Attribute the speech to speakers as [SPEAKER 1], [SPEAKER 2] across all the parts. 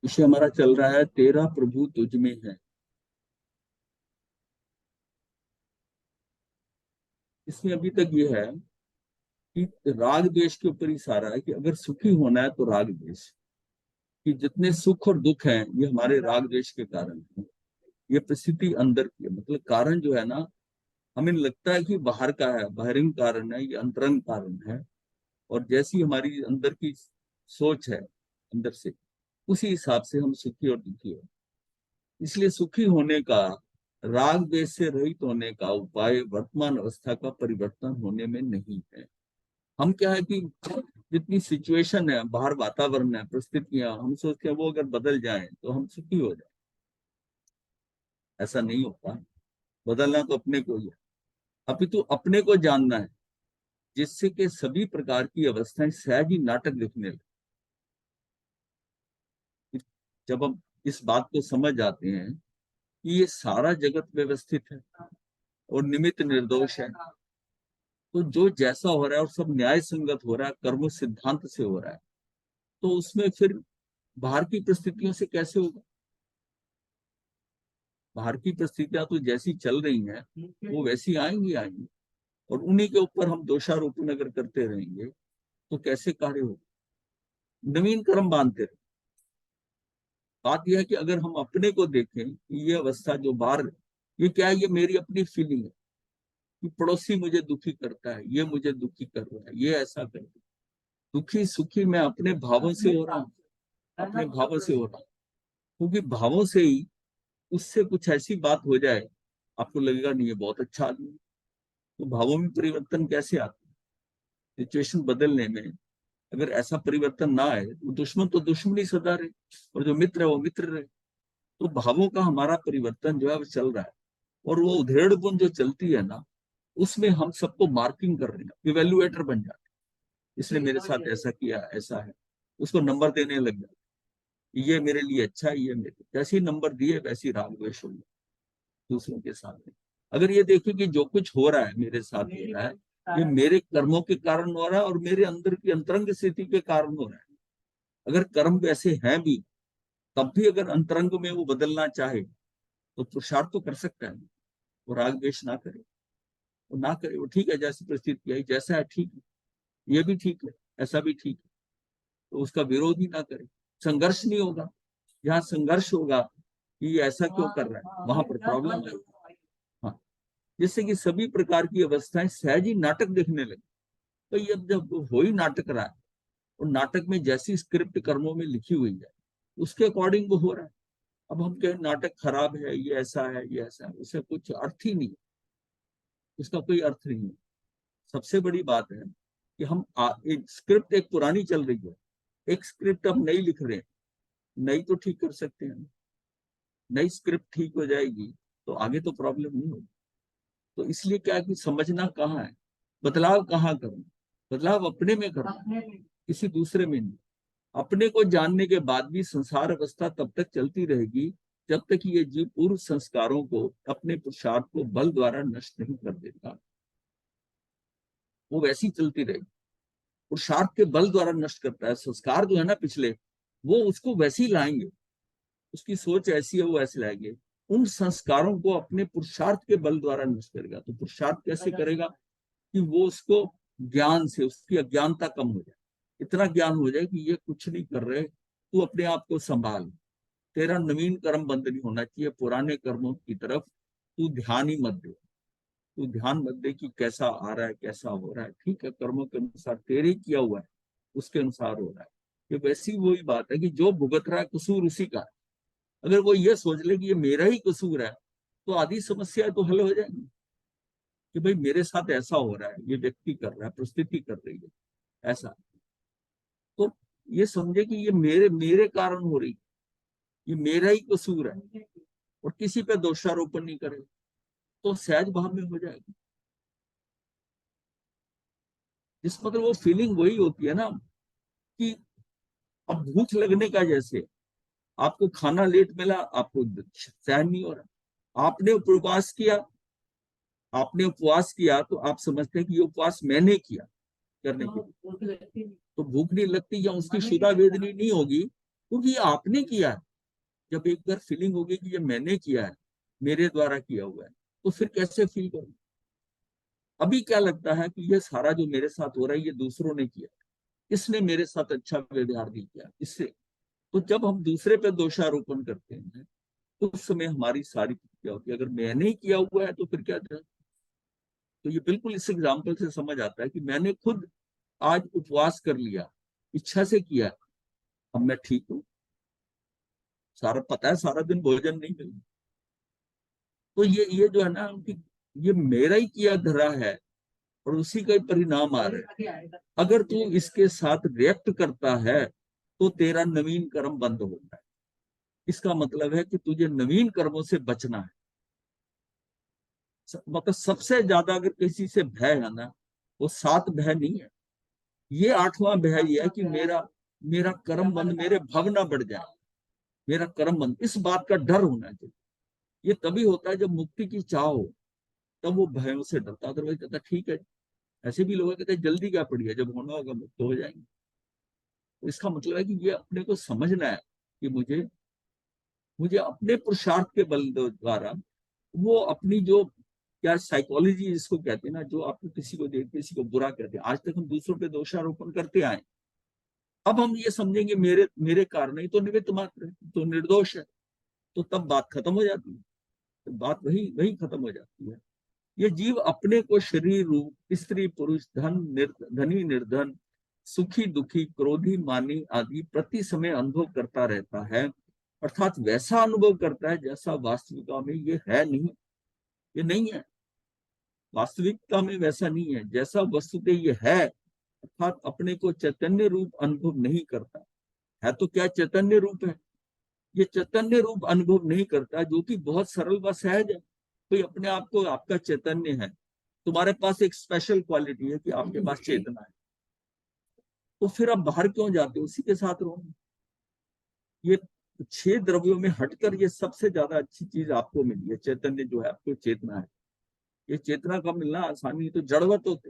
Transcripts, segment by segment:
[SPEAKER 1] विषय हमारा चल रहा है तेरा प्रभु तुझ में है। इसमें अभी तक ये है कि राग द्वेष के ऊपर ही सारा है कि अगर सुखी होना है तो राग द्वेष, कि जितने सुख और दुख हैं ये हमारे राग द्वेष के कारण है। ये परिस्थिति अंदर की है, मतलब कारण जो है ना, हमें लगता है कि बाहर का है, बाहरी कारण है, ये अंतरंग कारण है। और जैसी हमारी अंदर की सोच है अंदर से, उसी हिसाब से हम सुखी और दुखी हो। इसलिए सुखी होने का, राग द्वेष से रहित होने का उपाय वर्तमान अवस्था का परिवर्तन होने में नहीं है। हम क्या है कि जितनी सिचुएशन है, बाहर वातावरण है, परिस्थितियां, हम सोचते हैं वो अगर बदल जाए तो हम सुखी हो जाए। ऐसा नहीं होता। बदलना तो अपने को ही है। अपितु अपने को जानना है, जिससे कि सभी प्रकार की अवस्थाएं सहज ही नाटक दिखने लगे। जब हम इस बात को समझ जाते हैं कि ये सारा जगत व्यवस्थित है और निमित्त निर्दोष है, तो जो जैसा हो रहा है और सब न्याय संगत हो रहा है, कर्म सिद्धांत से हो रहा है, तो उसमें फिर बाहर की परिस्थितियों से कैसे होगा? बाहर की परिस्थितियां तो जैसी चल रही हैं वो वैसी आएंगी आएंगी, और उन्हीं के ऊपर हम दोषारोपण अगर करते रहेंगे तो कैसे कार्य होगा? नवीन कर्म बांधते रहे। बात यह है कि अगर हम अपने को देखें कि ये अवस्था जो बाहर, ये क्या है, ये मेरी अपनी फीलिंग है कि पड़ोसी मुझे दुखी करता है, ये मुझे दुखी कर रहा है, ये ऐसा कर रहा है। दुखी सुखी मैं अपने भावों से हो रहा हूँ, अपने भावों से हो रहा हूँ। क्योंकि भावों से ही, उससे कुछ ऐसी बात हो जाए, आपको लगेगा नहीं ये बहुत अच्छा आदमी है। तो भावों में परिवर्तन कैसे आता है? सिचुएशन बदलने में अगर ऐसा परिवर्तन ना आए तो दुश्मन तो दुश्मनी सदा रहे, और जो मित्र है वो मित्र रहे। तो भावों का हमारा परिवर्तन जो है वो चल रहा है, और वो उधेड़ बुन जो चलती है ना, उसमें हम सबको मार्किंग कर रहे हैं, इवेल्युएटर बन जाते हैं। इसने मेरे साथ ऐसा किया, ऐसा है, उसको नंबर देने लग जाते, ये मेरे लिए अच्छा है, ये मेरे, जैसे ही नंबर दिए वैसी राग द्वेष हो गया दूसरों के साथ में। अगर ये देखें कि जो कुछ हो रहा है मेरे साथ हो रहा है, ये मेरे कर्मों के कारण हो रहा है और मेरे अंदर की अंतरंग स्थिति के कारण हो रहा है। अगर कर्म वैसे हैं भी, तब भी अगर अंतरंग में वो बदलना चाहे तो पुरुषार्थ तो कर सकता है। वो राग द्वेष ना करे, वो ना करे, वो ठीक है, जैसी परिस्थिति आई जैसा है ठीक है, ये भी ठीक है, ऐसा भी ठीक है, तो उसका विरोध ही ना करे। संघर्ष नहीं होगा। जहाँ संघर्ष होगा कि ये ऐसा क्यों कर रहा है, वहां पर प्रॉब्लम है। हाँ, जिससे कि सभी प्रकार की अवस्थाएं सहज ही नाटक देखने लगे। तो ये जब हो ही नाटक रहा है, और नाटक में जैसी स्क्रिप्ट कर्मों में लिखी हुई है उसके अकॉर्डिंग वो हो रहा है। अब हम कहें नाटक खराब है, ये ऐसा है, ये ऐसा है, उसे कुछ अर्थ ही नहीं, इसका कोई अर्थ नहीं है। सबसे बड़ी बात है कि हम एक स्क्रिप्ट एक पुरानी चल रही है, एक स्क्रिप्ट हम नई लिख रहे हैं। नई तो ठीक कर सकते हैं, नई स्क्रिप्ट ठीक हो जाएगी तो आगे तो प्रॉब्लम नहीं होगी। तो इसलिए क्या है कि समझना कहाँ है, बदलाव कहाँ करूं? बदलाव अपने में करूं, किसी दूसरे में नहीं। अपने को जानने के बाद भी संसार अवस्था तब तक चलती रहेगी जब तक ये जीव पूर्व संस्कारों को, अपने पुरुषार्थ को बल द्वारा नष्ट नहीं कर देता। वो वैसी चलती रहेगी। पुरुषार्थ के बल द्वारा नष्ट करता है। संस्कार जो है ना पिछले, वो उसको वैसे ही लाएंगे, उसकी सोच ऐसी है वो ऐसे लाएंगे। उन संस्कारों को अपने पुरुषार्थ के बल द्वारा नष्ट करेगा। तो पुरुषार्थ कैसे करेगा? कि वो उसको ज्ञान से, उसकी अज्ञानता कम हो जाए, इतना ज्ञान हो जाए कि ये कुछ नहीं कर रहे, तू अपने आप को संभाल, तेरा नवीन कर्म बंद नहीं होना चाहिए, पुराने कर्मों की तरफ तू ध्यान ही मत दे। तू ध्यान मत दे कि कैसा आ रहा है, कैसा हो रहा है, ठीक है, कर्मों के अनुसार तेरे किया हुआ है उसके अनुसार हो रहा है। ये वैसी वही बात है कि जो भुगत रहा है कसूर उसी का है। अगर वो ये सोच ले कि ये मेरा ही कसूर है, तो आधी समस्या तो हल हो जाएगी। कि भाई मेरे साथ ऐसा हो रहा है, ये व्यक्ति कर रहा है, परिस्थिति कर रही है ऐसा, तो ये समझे कि ये मेरे मेरे कारण हो रही है, ये मेरा ही कसूर है, और किसी पे दोषारोपण नहीं करे, तो सहज भाव में हो जाएगा। इस मतलब वो फीलिंग वही होती है ना, कि अब भूख लगने का, जैसे आपको खाना लेट मिला, आपको सहन नहीं हो रहा, आपने उपवास किया, आपने उपवास किया तो आप समझते हैं कि ये उपवास मैंने किया करने के लिए, तो भूख नहीं लगती या उसकी शुदा वेदनी नहीं होगी, क्योंकि ये आपने किया है। जब एक बार फीलिंग होगी कि ये मैंने किया है, मेरे द्वारा किया हुआ है, तो फिर कैसे फील करूं? अभी क्या लगता है कि ये सारा जो मेरे साथ हो रहा है ये दूसरों ने किया, इसने मेरे साथ अच्छा व्यवहार नहीं किया, इससे। तो जब हम दूसरे पे दोषारोपण करते हैं तो उस समय हमारी सारी क्या होती है, अगर मैंने ही किया हुआ है तो फिर क्या था? तो ये बिल्कुल इस एग्जाम्पल से समझ आता है कि मैंने खुद आज उपवास कर लिया, इच्छा से किया, अब मैं ठीक हूँ, सारा पता है सारा दिन भोजन नहीं मिला। तो ये जो है ना कि ये मेरा ही किया धरा है और उसी का ही परिणाम आ रहा है। अगर तू इसके साथ रिएक्ट करता है तो तेरा नवीन कर्म बंद होता है। इसका मतलब है कि तुझे नवीन कर्मों से बचना है। मतलब सबसे ज्यादा अगर किसी से भय है ना, वो 7 भय नहीं है, ये 8वां भय ये है कि मेरा मेरा कर्म बंद, मेरे भव ना बढ़ जाए, मेरा कर्म बंद, इस बात का डर होना चाहिए। ये तभी होता है जब मुक्ति की चाह हो, तब वो भयों से डरता, अदरवाइज कहता ठीक है। ऐसे भी लोग कहते हैं जल्दी क्या पड़ी है, जब होना होगा मुक्त हो जाएंगे। तो इसका मतलब है कि ये अपने को समझना है कि मुझे मुझे अपने पुरुषार्थ के बल द्वारा, वो अपनी जो क्या साइकोलॉजी जिसको कहते हैं ना, जो आपको किसी को देख किसी को बुरा कहते हैं, आज तक हम दूसरों पे दोषारोपण करते आए। अब हम ये समझेंगे मेरे मेरे कारण ही तो निमित्त मात्र है, तो निर्दोष है, तो तब बात खत्म हो जाती है। तो बात वही वही खत्म हो जाती है। ये जीव अपने को शरीर रूप स्त्री पुरुष धनी निर्धन सुखी दुखी क्रोधी मानी आदि प्रति समय अनुभव करता रहता है, अर्थात वैसा अनुभव करता है जैसा वास्तविकता में ये है नहीं, ये नहीं है। वास्तविकता में वैसा नहीं है जैसा वस्तुतः ये है, अर्थात अपने को चैतन्य रूप अनुभव नहीं करता है। तो क्या चैतन्य रूप है? ये चैतन्य रूप अनुभव नहीं करता, जो कि बहुत सरल व सहज है। कोई अपने आप को आपका चैतन्य है, तुम्हारे पास एक स्पेशल क्वालिटी है कि आपके पास चेतना है, तो फिर आप बाहर क्यों जाते हो? उसी के साथ रहो। ये 6 द्रव्यों में हटकर ये सबसे ज्यादा अच्छी चीज आपको मिली है, चैतन्य जो है, आपको चेतना है। ये चेतना का मिलना आसानी, तो जड़वत होते,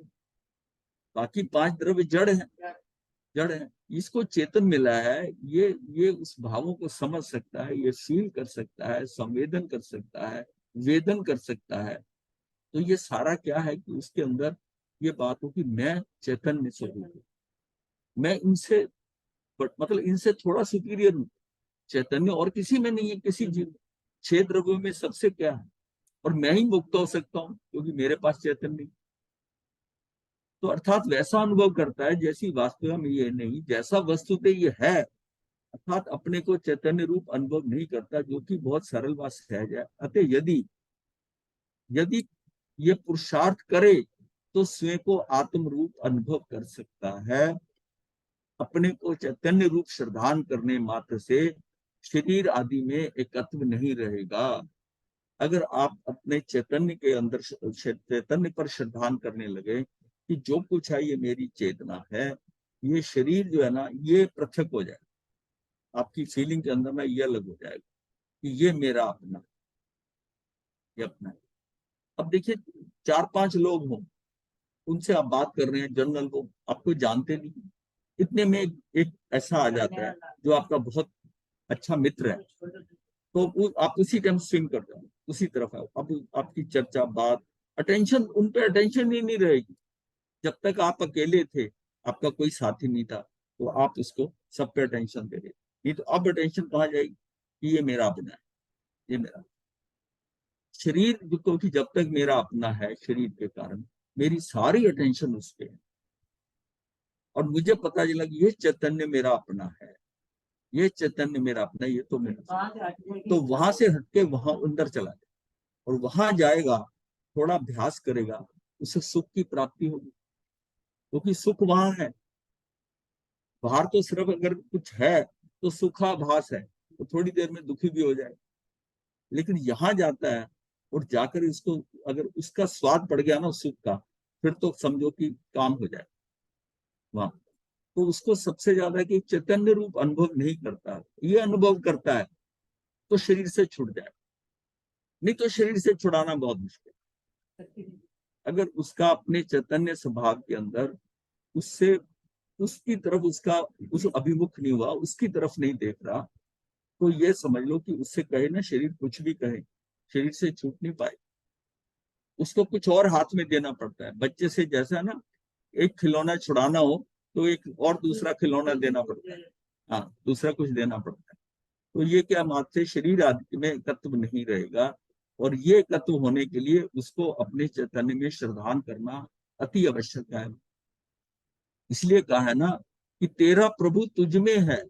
[SPEAKER 1] बाकी 5 द्रव्य जड़ है, जड़ है। इसको चेतन मिला है, ये उस भावों को समझ सकता है, ये फील कर सकता है, संवेदन कर सकता है, वेदन कर सकता है। तो ये सारा क्या है कि उसके अंदर ये बात हो कि मैं चैतन्य स्वरूप हूँ, मैं इनसे मतलब इनसे थोड़ा सुपीरियर हूँ। चैतन्य और किसी में नहीं है, किसी जीव 6 द्रव्यों में सबसे क्या है, और मैं ही मुक्त हो सकता हूँ क्योंकि मेरे पास चैतन्य। तो अर्थात वैसा अनुभव करता है जैसी वास्तव में ये नहीं, जैसा वस्तुतः ये है, अर्थात अपने को चैतन्य रूप अनुभव नहीं करता, जो कि बहुत सरल बात सहज है। अतः यदि यदि ये पुरुषार्थ करे तो स्वयं को आत्म रूप अनुभव कर सकता है। अपने को चैतन्य रूप श्रद्धान करने मात्र से शरीर आदि में एकत्व नहीं रहेगा। अगर आप अपने चैतन्य के अंदर चैतन्य पर श्रद्धान करने लगे कि जो कुछ है ये मेरी चेतना है, ये शरीर जो है ना ये पृथक हो जाए, आपकी फीलिंग के अंदर ना ये अलग हो जाएगा कि ये मेरा अपना, ये अपना है। अब देखिए 4-5 लोग हों, उनसे आप बात कर रहे हैं, जनरल लोग आपको जानते नहीं, इतने में एक ऐसा आ जाता है जो आपका बहुत अच्छा मित्र है, तो आप उसी टाइम स्विंग कर जाओ, उसी तरफ आओ। अब आपकी चर्चा बात अटेंशन उन पे अटेंशन ही नहीं रहेगी। जब तक आप अकेले थे, आपका कोई साथी नहीं था, तो आप उसको सब पे अटेंशन दे रहे, नहीं तो अब अटेंशन कहाँ जाएगी कि ये मेरा अपना है, ये मेरा शरीर, क्योंकि जब तक मेरा अपना है शरीर के कारण मेरी सारी अटेंशन उस पर है। और मुझे पता चला कि ये चैतन्य मेरा अपना है, ये चैतन्य मेरा अपना, ये तो मेरा, तो वहां से हटके वहां अंदर चला जाए और वहां जाएगा, थोड़ा अभ्यास करेगा, उसे सुख की प्राप्ति होगी, क्योंकि सुख वहां है। बाहर तो सिर्फ अगर कुछ है तो सुखाभास है, तो थोड़ी देर में दुखी भी हो जाए, लेकिन यहाँ जाता है और जाकर इसको अगर उसका स्वाद पड़ गया ना सुख का, फिर तो समझो कि काम हो जाए वहां। तो उसको सबसे ज्यादा कि चैतन्य रूप अनुभव नहीं करता, ये अनुभव करता है तो शरीर से छूट जाए, नहीं तो शरीर से छुड़ाना बहुत मुश्किल। अगर उसका अपने चैतन्य स्वभाव के अंदर उससे उसकी तरफ उसका उस अभिमुख नहीं हुआ, उसकी तरफ नहीं देख रहा, तो ये समझ लो कि उससे कहे ना शरीर कुछ भी कहे, शरीर से छूट नहीं पाए। उसको कुछ और हाथ में देना पड़ता है। बच्चे से जैसा ना एक खिलौना छुड़ाना हो तो एक और दूसरा खिलौना देना पड़ता है, हाँ दूसरा कुछ देना पड़ता है। तो ये क्या मात्र शरीर आदि में एकत्व नहीं रहेगा, और ये एकत्व होने के लिए उसको अपने चैतन्य में श्रद्धान करना अति आवश्यक है। इसलिए कहा है ना कि तेरा प्रभु तुझ में है,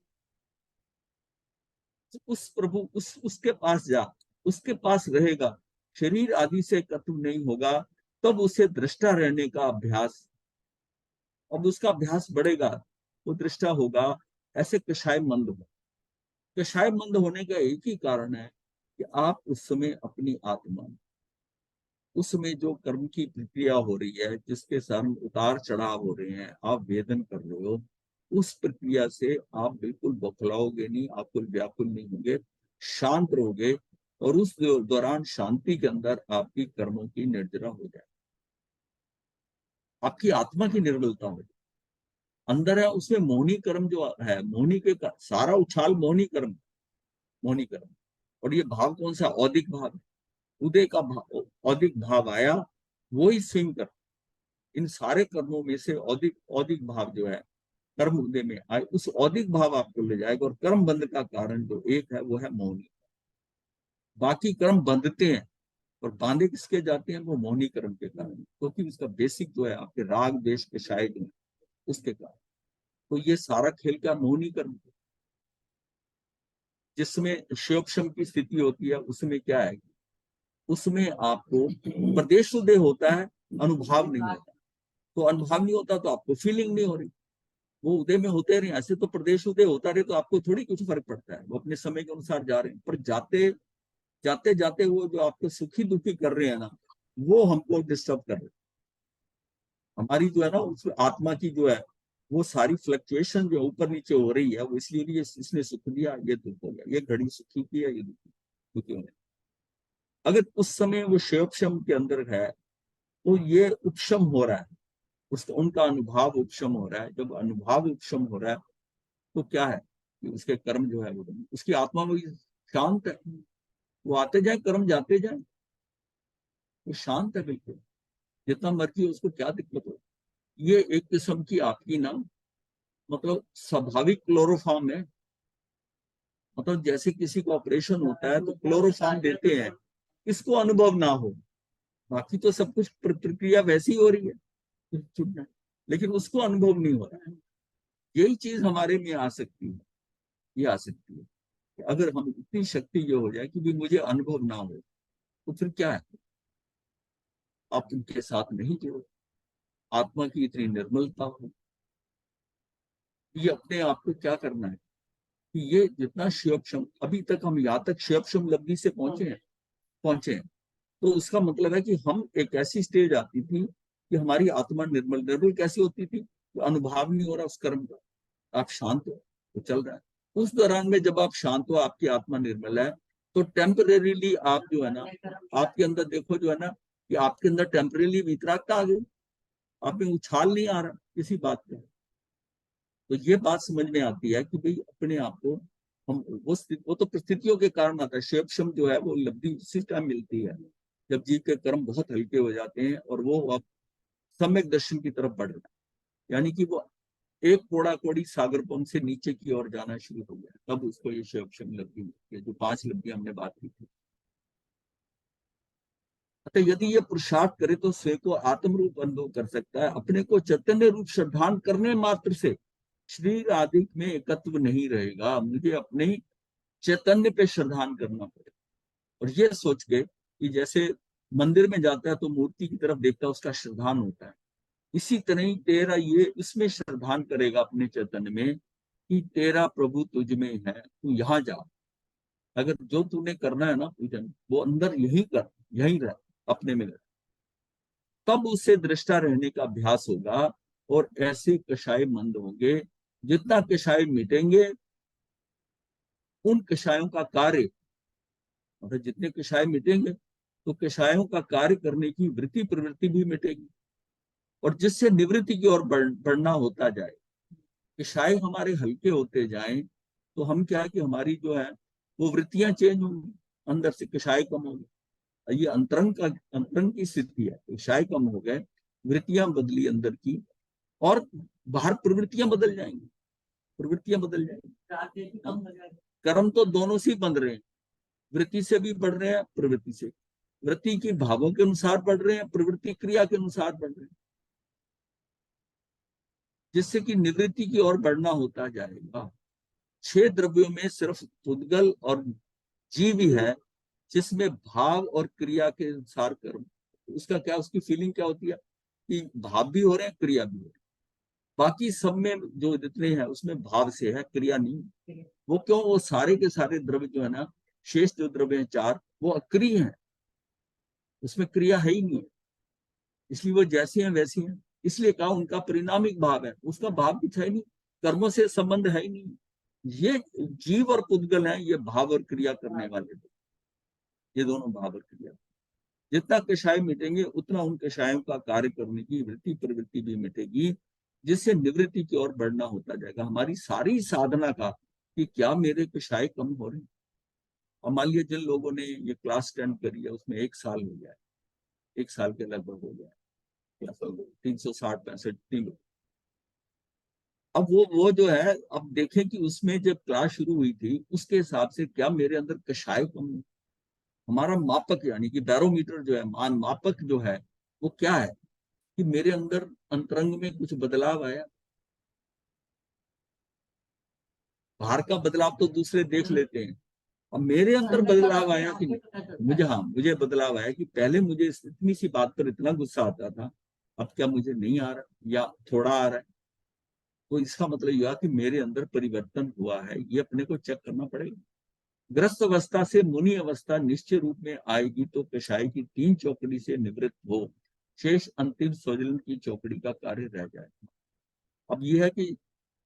[SPEAKER 1] उस प्रभु उसके पास जा, उसके पास रहेगा, शरीर आदि से एकत्व नहीं होगा, तब उसे दृष्टा रहने का अभ्यास, अब उसका अभ्यास बढ़ेगा, वो दृष्टा होगा। ऐसे कषाय मंद हो, कषाय मंद होने का एक ही कारण है कि आप उस समय अपनी आत्मा, उसमें जो कर्म की प्रक्रिया हो रही है, जिसके साथ उतार चढ़ाव हो रहे हैं, आप वेदन कर रहे हो, उस प्रक्रिया से आप बिल्कुल बौखलाओगे नहीं, आप बिल्कुल व्याकुल नहीं होंगे, शांत रहोगे, और उस दौरान शांति के अंदर आपकी कर्मों की निर्जरा हो जाए, आपकी आत्मा की निर्मलता हो जाए। अंदर है उसमें मोहनी कर्म जो है, मोहनी के सारा उछाल मोहनी कर्म, मोहनी कर्म। और ये भाव कौन सा? औदिक भाव, उदय का भाव, औदिक भाव आया, वो ही स्विंग कर। इन सारे कर्मों में से औदिक औदिक भाव जो है कर्म उदय में आए, उस औदिक भाव आपको ले जाएगा। और कर्म बंध का कारण जो एक है वो है मौनी। बाकी कर्म बंधते हैं, और बांधे किसके जाते हैं? वो मौनी कर्म के कारण, क्योंकि उसका बेसिक जो है आपके राग देश के शायद है, उसके कारण। तो ये सारा खेल का मौनी कर्म, जिसमें शिवक्षम की स्थिति होती है, उसमें क्या है, उसमें आपको प्रदेश उदय होता है, अनुभव नहीं होता। तो अनुभव नहीं होता तो आपको फीलिंग नहीं हो रही, वो उदय में होते रहे। ऐसे तो प्रदेश उदय होता रहे तो आपको थोड़ी कुछ फर्क पड़ता है, वो अपने समय के अनुसार जा रहे हैं। पर जाते जाते जाते वो जो आपको सुखी दुखी कर रहे हैं ना, वो हमको डिस्टर्ब कर रहे हैं। हमारी जो है ना उस आत्मा की जो है वो सारी फ्लक्चुएशन जो ऊपर नीचे हो रही है, वो इसलिए भी इसने सुख दिया, ये दुख हो गया, ये घड़ी सुखी की है, ये दुखी हो गया। अगर उस समय वो शिवक्षम के अंदर है तो ये उपशम हो रहा है, उसका उनका अनुभव उपशम हो रहा है। जब अनुभव उपशम हो रहा है तो क्या है कि उसके कर्म जो है वो, उसकी आत्मा में शांत है, वो आते जाए कर्म जाते जाए, वो शांत है बिल्कुल, जितना मर्जी उसको क्या दिक्कत हो। ये एक किस्म की आपकी ना, मतलब स्वाभाविक क्लोरोफॉर्म है। मतलब जैसे किसी को ऑपरेशन होता है तो क्लोरोफॉर्म देते हैं, इसको अनुभव ना हो, बाकी तो सब कुछ प्रक्रिया वैसी हो रही है छूटना, लेकिन उसको अनुभव नहीं हो रहा है। यही चीज हमारे में आ सकती है, ये आ सकती है कि अगर हम इतनी शक्ति ये हो जाए कि भी मुझे अनुभव ना हो, तो फिर क्या है, आप उनके साथ नहीं जुड़ो। आत्मा की इतनी निर्मलता हो, ये अपने आप को क्या करना है कि ये जितना शिवक्षम, अभी तक हम यहाँ तक शिवक्षम लब्धि से पहुंचे हैं, तो उसका मतलब है कि हम एक ऐसी स्टेज आती थी कि हमारी आत्मा निर्मल, निर्मल कैसी होती थी? तो अनुभव नहीं हो रहा उस कर्म का, आप शांत हो तो चल रहा है। उस दौरान में जब आप शांत हो, आपकी आत्मा निर्मल है, तो टेम्परेरीली आप जो है ना, आपके अंदर देखो जो है ना, कि आपके अंदर टेम्परेली वितरागता आ गई, आप में उछाल नहीं आ रहा किसी बात का। तो ये बात समझ में आती है कि भाई अपने आप को हम, वो तो परिस्थितियों के कारण आता है। शिवक्षम जो है वो लब्धि उसी टाइम मिलती है जब जीव के कर्म बहुत हल्के हो जाते हैं और वो अब सम्यक दर्शन की तरफ बढ़ रहा है, यानी कि वो एक कोड़ा कोड़ी सागरपन से नीचे की ओर जाना शुरू हो गया, तब उसको ये शिवक्षम लब्धि मिलती है, जो 5 लब्धि हमने बात की थी। अतः यदि ये पुरुषार्थ करे तो स्वयं को आत्म रूप अनुभव कर सकता है। अपने को चैतन्य रूप श्रद्धान करने मात्र से शरीर आदि में एकत्व नहीं रहेगा, मुझे अपने चैतन्य पे श्रद्धान करना पड़ेगा। और ये सोच के कि जैसे मंदिर में जाता है तो मूर्ति की तरफ देखता है, उसका श्रद्धान होता है, इसी तरह ही तेरा ये इसमें श्रद्धान करेगा अपने चैतन्य में कि तेरा प्रभु तुझ में है, तू यहाँ जा। अगर जो तूने करना है ना पूजन, वो अंदर यही कर, यही रह, अपने में रह, तब उससे दृष्टा रहने का अभ्यास होगा। और ऐसे कषाय मंद होंगे, जितना कषाय मिटेंगे, उन कषायों का कार्य, मतलब जितने कषाय मिटेंगे तो कषायों का कार्य करने की वृत्ति प्रवृत्ति भी मिटेगी, और जिससे निवृत्ति की ओर बढ़ना होता जाए, कषाय हमारे हल्के होते जाएं, तो हम क्या कि हमारी जो है वो वृत्तियां चेंज होंगी, अंदर से कषाय कम होगी। ये अंतरंग की स्थिति है। कषाय कम हो गए, वृत्तियां बदली अंदर की, और बाहर प्रवृत्तियां बदल जाएंगी, प्रवृत्तियां बदल जाएंगी। कर्म तो दोनों से ही बन रहे हैं, वृत्ति से भी बढ़ रहे हैं, प्रवृत्ति से। वृत्ति की भावों के अनुसार बढ़ रहे हैं, प्रवृत्ति क्रिया के अनुसार बढ़ रहे हैं, जिससे कि निवृत्ति की ओर बढ़ना होता जाएगा। 6 द्रव्यों में सिर्फ पुद्गल और जीव ही है जिसमें भाव और क्रिया के अनुसार कर्म, उसका क्या, उसकी फीलिंग क्या होती है कि भाव भी हो रहे हैं, क्रिया भी हो रही है। बाकी सब में जो जितने हैं उसमें भाव से है, क्रिया नहीं। वो क्यों, वो सारे के सारे द्रव्य जो है ना, शेष जो द्रव्य हैं 4, वो अक्रिय हैं, उसमें क्रिया है ही नहीं, इसलिए वो जैसे हैं वैसे हैं। इसलिए कहा उनका परिणामिक भाव है, उसका भाव कुछ है नहीं, कर्मों से संबंध है ही नहीं। ये जीव और पुद्गल हैं, ये भाव और क्रिया करने वाले, ये दोनों भाव और क्रिया। जितना कषाय मिटेंगे उतना उन कषायों का कार्य करने की वृत्ति प्रवृत्ति भी मिटेगी, जिससे निवृत्ति की ओर बढ़ना होता जाएगा। हमारी सारी साधना का कि क्या मेरे कषाय कम हो रहे हैं। और मान लिया जिन लोगों ने ये क्लास 10 करी है, उसमें 1 साल हो गया है, 1 साल के लगभग हो गया है, 360-65 दिन। अब वो जो है, अब देखें कि उसमें जब क्लास शुरू हुई थी उसके हिसाब से क्या मेरे अंदर कषाय कम है। हमारा मापक यानी कि बैरोमीटर जो है, मान मापक जो है, वो क्या है कि मेरे अंदर अंतरंग में कुछ बदलाव आया। बाहर का बदलाव तो दूसरे देख लेते हैं, अब मेरे अंदर बदलाव आया कि मुझे, हाँ मुझे बदलाव आया कि पहले मुझे इतनी सी बात पर इतना गुस्सा आता था, अब क्या मुझे नहीं आ रहा या थोड़ा आ रहा है। तो इसका मतलब यह कि मेरे अंदर परिवर्तन हुआ है, ये अपने को चेक करना पड़ेगा। ग्रस्त अवस्था से मुनि अवस्था निश्चय रूप में आएगी तो कषाय की 3 चौकड़ी से निवृत्त हो शेष अंतिम स्वजलन की चौकड़ी का कार्य रह जाएगा। अब यह है कि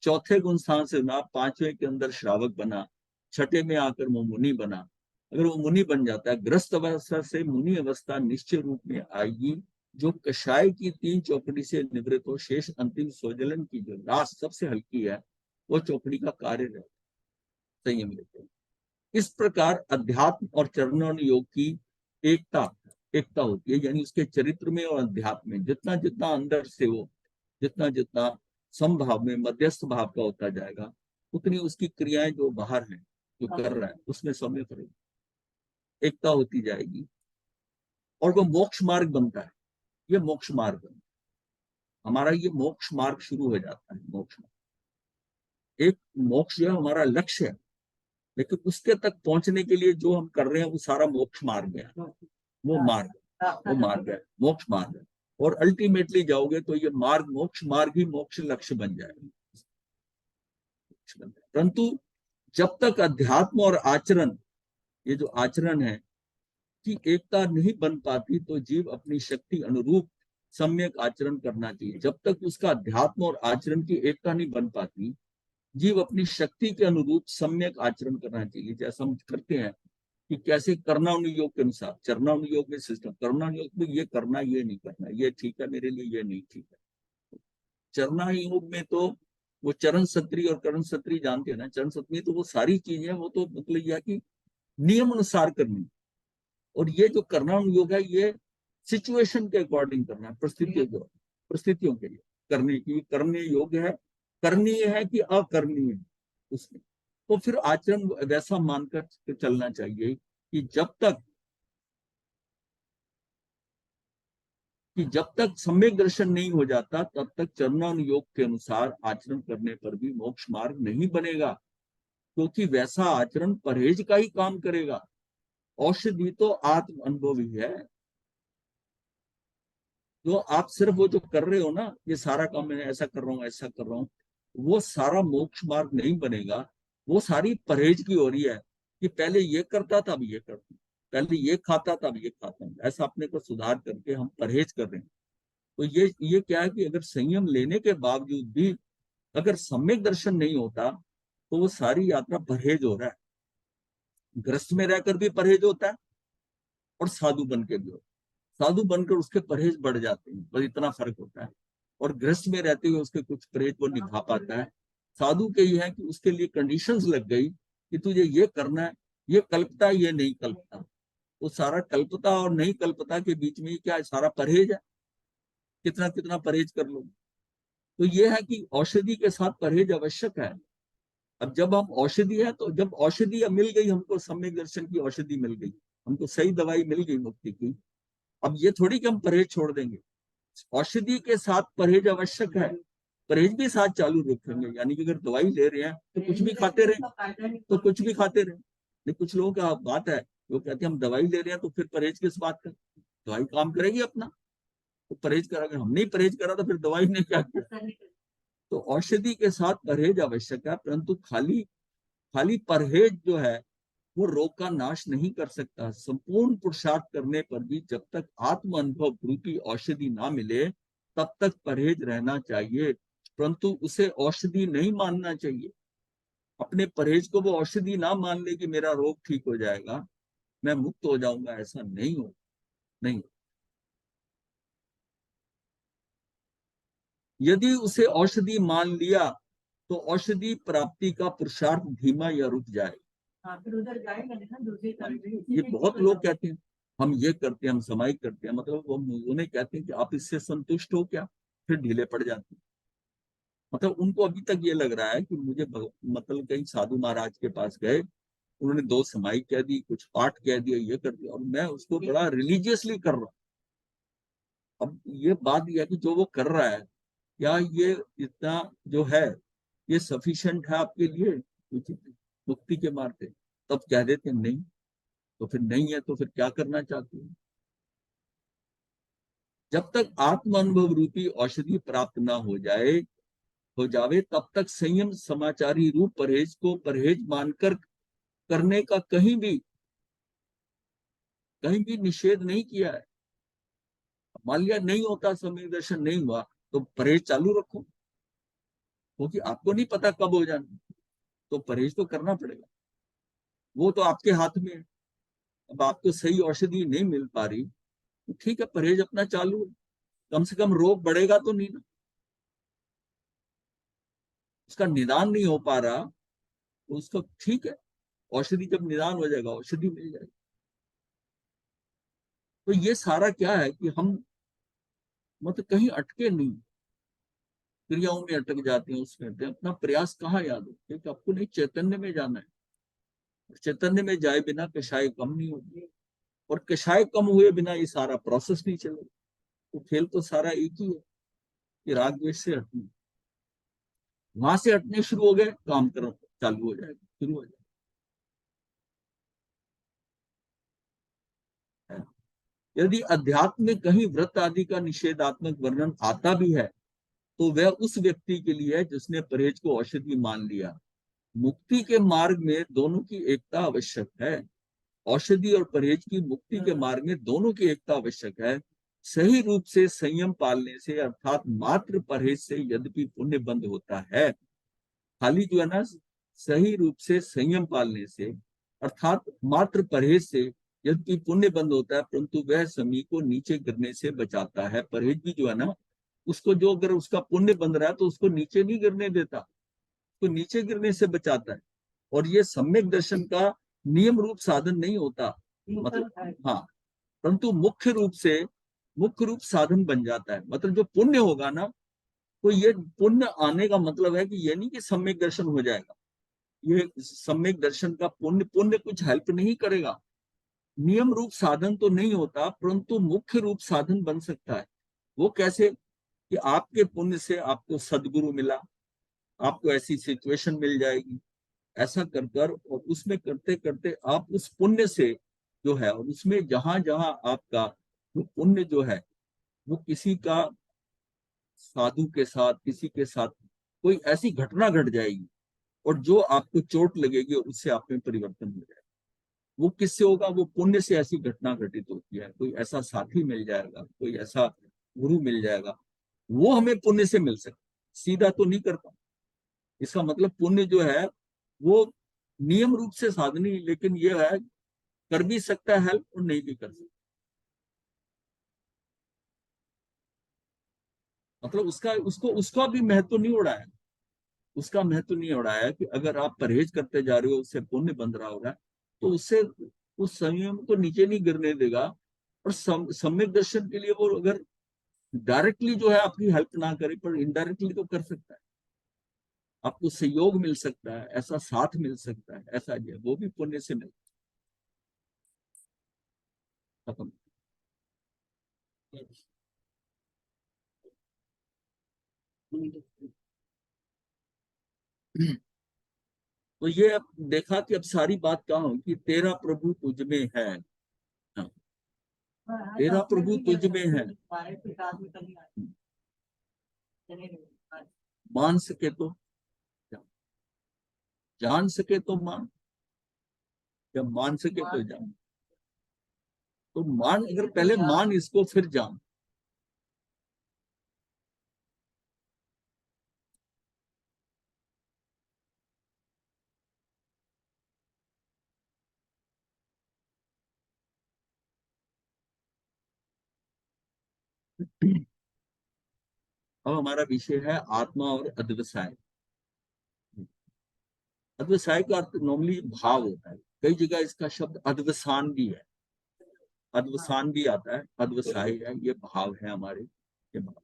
[SPEAKER 1] चौथे गुण स्थान से ना, 5वें के अंदर श्रावक बना, छठे में आकर वो मुनि बना। अगर वो मुनि बन जाता है, ग्रस्त अवस्था से मुनि अवस्था निश्चय रूप में आएगी जो कषाय की 3 चौकड़ी से निवृत्त हो शेष अंतिम स्वजलन की जो लास्ट सबसे हल्की है, वो चौकड़ी का कार्य रहे, संयम लेते हैं। इस प्रकार अध्यात्म और चरणानुयोग की एकता एकता होती है, यानी उसके चरित्र में और अध्यात्म में जितना जितना अंदर से वो जितना जितना समभाव में मध्यस्थ भाव का होता जाएगा, उतनी उसकी क्रियाएं जो बाहर है, जो कर रहा है, उसमें समय करेगी, एकता होती जाएगी, और वो मोक्ष मार्ग बनता है। ये मोक्ष मार्ग बनता है हमारा, ये मोक्ष मार्ग शुरू हो जाता है। मोक्ष एक मोक्ष जो है हमारा लक्ष्य है, लेकिन उसके तक पहुंचने के लिए जो हम कर रहे हैं वो सारा मोक्ष मार्ग है। वो मार्ग वो मार्ग है, मोक्ष मार्ग है। और अल्टीमेटली जाओगे तो ये मार्ग, मोक्ष मार्ग ही मोक्ष लक्ष्य बन जाएगा। परंतु जब तक अध्यात्म और आचरण, ये जो आचरण है कि एकता नहीं बन पाती, तो जीव अपनी शक्ति अनुरूप सम्यक आचरण करना चाहिए। जब तक उसका अध्यात्म और आचरण की एकता नहीं बन पाती, जीव अपनी शक्ति के अनुरूप सम्यक आचरण करना चाहिए। जैसा हम करते हैं कि कैसे कर्णानुयोग के अनुसार, चरणानुयोग में सिस्टम, कर्णानुयोग में ये करना, ये नहीं करना, ये ठीक है मेरे लिए, ये नहीं ठीक है। चरणानुयोग में तो वो चरण सत्री और करण सत्री जानते हैं ना, चरण सत्री तो वो सारी चीजें, वो तो मतलब यह कि नियम अनुसार करनी। और ये जो कर्णानुयोग है, ये सिचुएशन के अकॉर्डिंग करना है, परिस्थितियों के लिए करने की, करने योग्य है, करनीय है कि अकरणीय है उसमें। तो फिर आचरण वैसा मानकर चलना चाहिए कि जब तक सम्यक दर्शन नहीं हो जाता, तब तक चरणानुयोग के अनुसार आचरण करने पर भी मोक्ष मार्ग नहीं बनेगा, क्योंकि वैसा आचरण परहेज का ही काम करेगा। औषधि तो आत्म अनुभव ही है। जो आप सिर्फ वो जो कर रहे हो ना, ये सारा काम मैं ऐसा कर रहा हूँ, ऐसा कर रहा हूँ, वो सारा मोक्ष मार्ग नहीं बनेगा। वो सारी परहेज की हो रही है कि पहले ये करता था, अब ये करता हूँ, पहले ये खाता था, अब ये खाता हूँ, ऐसा अपने को सुधार करके हम परहेज कर रहे हैं। तो ये क्या है कि अगर संयम लेने के बावजूद भी अगर सम्यक दर्शन नहीं होता, तो वो सारी यात्रा परहेज हो रहा है। ग्रस्त में रहकर भी परहेज होता है, और साधु बन के भी हो। साधु बनकर उसके परहेज बढ़ जाते हैं, बस इतना फर्क होता है। और गृहस्थ में रहते हुए उसके कुछ परहेज वो निभा पाता है। साधु के ये है कि उसके लिए कंडीशंस लग गई कि तुझे ये करना है, ये कल्पता, ये नहीं कल्पता। तो सारा कल्पता और नहीं कल्पता के बीच में क्या है, सारा परहेज है, कितना कितना परहेज कर लो। तो ये है कि औषधि के साथ परहेज आवश्यक है। अब जब हम औषधि है, तो जब औषधि मिल गई हमको, सम्यक दर्शन की औषधि मिल गई, हमको सही दवाई मिल गई मुक्ति की, अब ये थोड़ी कि हम परहेज छोड़ देंगे। औषधि के साथ परहेज आवश्यक है, परहेज भी साथ चालू रखेंगे। यानी कि अगर दवाई ले रहे हैं तो कुछ भी खाते रहे, तो कुछ भी खाते रहे। नहीं, कुछ लोगों का बात है, वो कहते हैं हम दवाई ले रहे हैं तो फिर परहेज किस बात का, दवाई काम करेगी अपना, तो परहेज करा, अगर हम नहीं परहेज करा तो फिर दवाई ने क्या किया। तो औषधि के साथ परहेज आवश्यक है, परंतु खाली खाली परहेज जो है वो रोग का नाश नहीं कर सकता। संपूर्ण पुरुषार्थ करने पर भी जब तक आत्म अनुभव रूपी औषधि ना मिले तब तक परहेज रहना चाहिए, परंतु उसे औषधि नहीं मानना चाहिए। अपने परहेज को वो औषधि ना मान ले कि मेरा रोग ठीक हो जाएगा, मैं मुक्त हो जाऊंगा, ऐसा नहीं हो, नहीं। यदि उसे औषधि मान लिया तो औषधि प्राप्ति का पुरुषार्थ धीमा या रुक जाएगा। फिर उधर जाएगा ना दूसरी तरफ। ये बहुत लोग कहते हैं हम ये करते हैं, हम समाई करते हैं, मतलब वो उन्हें कहते हैं कि आप इससे संतुष्ट हो क्या, फिर ढीले पड़ जाते हैं। मतलब उनको अभी तक ये लग रहा है कि मुझे मतलब कहीं साधु महाराज के पास गए, उन्होंने 2 समाई कह दी, कुछ पाठ कह दिया, ये कर दिया, और मैं उसको बड़ा रिलीजियसली कर रहा हूँ। अब ये बात यह है कि जो वो कर रहा है, क्या ये इतना जो है ये सफिशिएंट है आपके लिए मुक्ति के मार्ग पे? तब कह देते नहीं। तो फिर नहीं है तो फिर क्या करना चाहते हैं? जब तक आत्म अनुभव रूपी औषधि प्राप्त ना हो जावे तब तक संयम समाचारी रूप परहेज को परहेज मानकर करने का कहीं भी निषेध नहीं किया है। मान लिया नहीं होता, समय दर्शन नहीं हुआ, तो परहेज चालू रखो, क्योंकि आपको नहीं पता कब हो जाना, तो परहेज तो करना पड़ेगा। वो तो आपके हाथ में है। अब आपको सही औषधि नहीं मिल पा रही तो ठीक है, परहेज अपना चालू है, कम से कम रोग बढ़ेगा तो नहीं ना। उसका निदान नहीं हो पा रहा तो उसको ठीक है, औषधि जब निदान हो जाएगा औषधि मिल जाएगी। तो ये सारा क्या है कि हम मतलब कहीं अटके नहीं, क्रियाओं में अटक जाते हैं, उसमें अपना प्रयास कहाँ याद हो, क्योंकि आपको नहीं चैतन्य में जाना है। चैतन्य में जाए बिना कषाय कम नहीं होती, और कषाय कम हुए बिना ये सारा प्रोसेस नहीं चलेगा। तो खेल तो सारा एक ही है कि राग द्वेष से हटना, वहां से हटने शुरू हो गए, काम करो चालू हो जाएगा, शुरू हो जाएगा। यदि अध्यात्म में कहीं व्रत आदि का निषेधात्मक वर्णन आता भी है तो वह उस व्यक्ति के लिए है जिसने परहेज को औषधि मान लिया। मुक्ति के मार्ग में दोनों की एकता आवश्यक है। औषधि और परहेज की मुक्ति के मार्ग में दोनों की एकता आवश्यक है। सही रूप से संयम पालने से अर्थात मात्र परहेज से यद्यपि पुण्य बंद होता है, खाली जो है ना, सही रूप से संयम पालने से अर्थात मात्र परहेज से यद्यपि पुण्य बंद होता है, परंतु वह समी को नीचे गिरने से बचाता है। परहेज भी जो है ना, उसको जो अगर उसका पुण्य बंद रहा है तो उसको नीचे नहीं गिरने देता, तो नीचे गिरने से बचाता है। और ये सम्यक दर्शन का नियम रूप साधन नहीं होता, मतलब हाँ, परंतु मुख्य रूप साधन बन जाता है। मतलब जो पुण्य होगा ना, तो ये पुण्य आने का मतलब है कि ये नहीं कि सम्यक दर्शन हो जाएगा। ये सम्यक दर्शन का पुण्य पुण्य कुछ हेल्प नहीं करेगा, नियम रूप साधन तो नहीं होता, परंतु मुख्य रूप साधन बन सकता है। वो कैसे? कि आपके पुण्य से आपको सदगुरु मिला, आपको ऐसी सिचुएशन मिल जाएगी, ऐसा कर कर और उसमें करते करते आप उस पुण्य से जो है, और उसमें जहां जहां आपका वो पुण्य जो है, वो किसी का साधु के साथ, किसी के साथ कोई ऐसी घटना घट जाएगी और जो आपको चोट लगेगी और उससे आप में परिवर्तन हो जाएगा। वो किससे होगा? वो पुण्य से ऐसी घटना घटित होती है। कोई ऐसा साथी मिल जाएगा, कोई ऐसा गुरु मिल जाएगा, वो हमें पुण्य से मिल सकता, सीधा तो नहीं करता। इसका मतलब पुण्य जो है वो नियम रूप से साधनी, लेकिन ये है कर भी सकता है हेल्प और नहीं भी कर सकता। मतलब उसका उसको उसका भी महत्व नहीं उड़ाया, उसका महत्व नहीं उड़ाया कि अगर आप परहेज करते जा रहे हो, उससे पुण्य बन रहा होगा, तो उससे उस संयम को नीचे नहीं गिरने देगा। और सम्यक दर्शन के लिए वो अगर डायरेक्टली जो है आपकी हेल्प ना करे, पर इनडायरेक्टली तो कर सकता है, आपको सहयोग मिल सकता है, ऐसा साथ मिल सकता है, ऐसा जो वो भी पुण्य से मिल खत्म। तो ये अब देखा कि अब सारी बात कहाँ हो कि तेरा प्रभु तुझ में है। हाँ, तेरा प्रभु तुझ में है। मान सके तो जान सके तो मान, जब मान सके तो जान। तो मान, अगर पहले मान इसको फिर जान। अब हमारा विषय है आत्मा और अध्यवसाय। अध्यवसाय का अर्थ नॉर्मली भाव होता है, कई जगह इसका शब्द अध्यवसान भी है, अध्यवसान भी आता है, अध्यवसाय है, ये भाव है हमारे, ये भाव।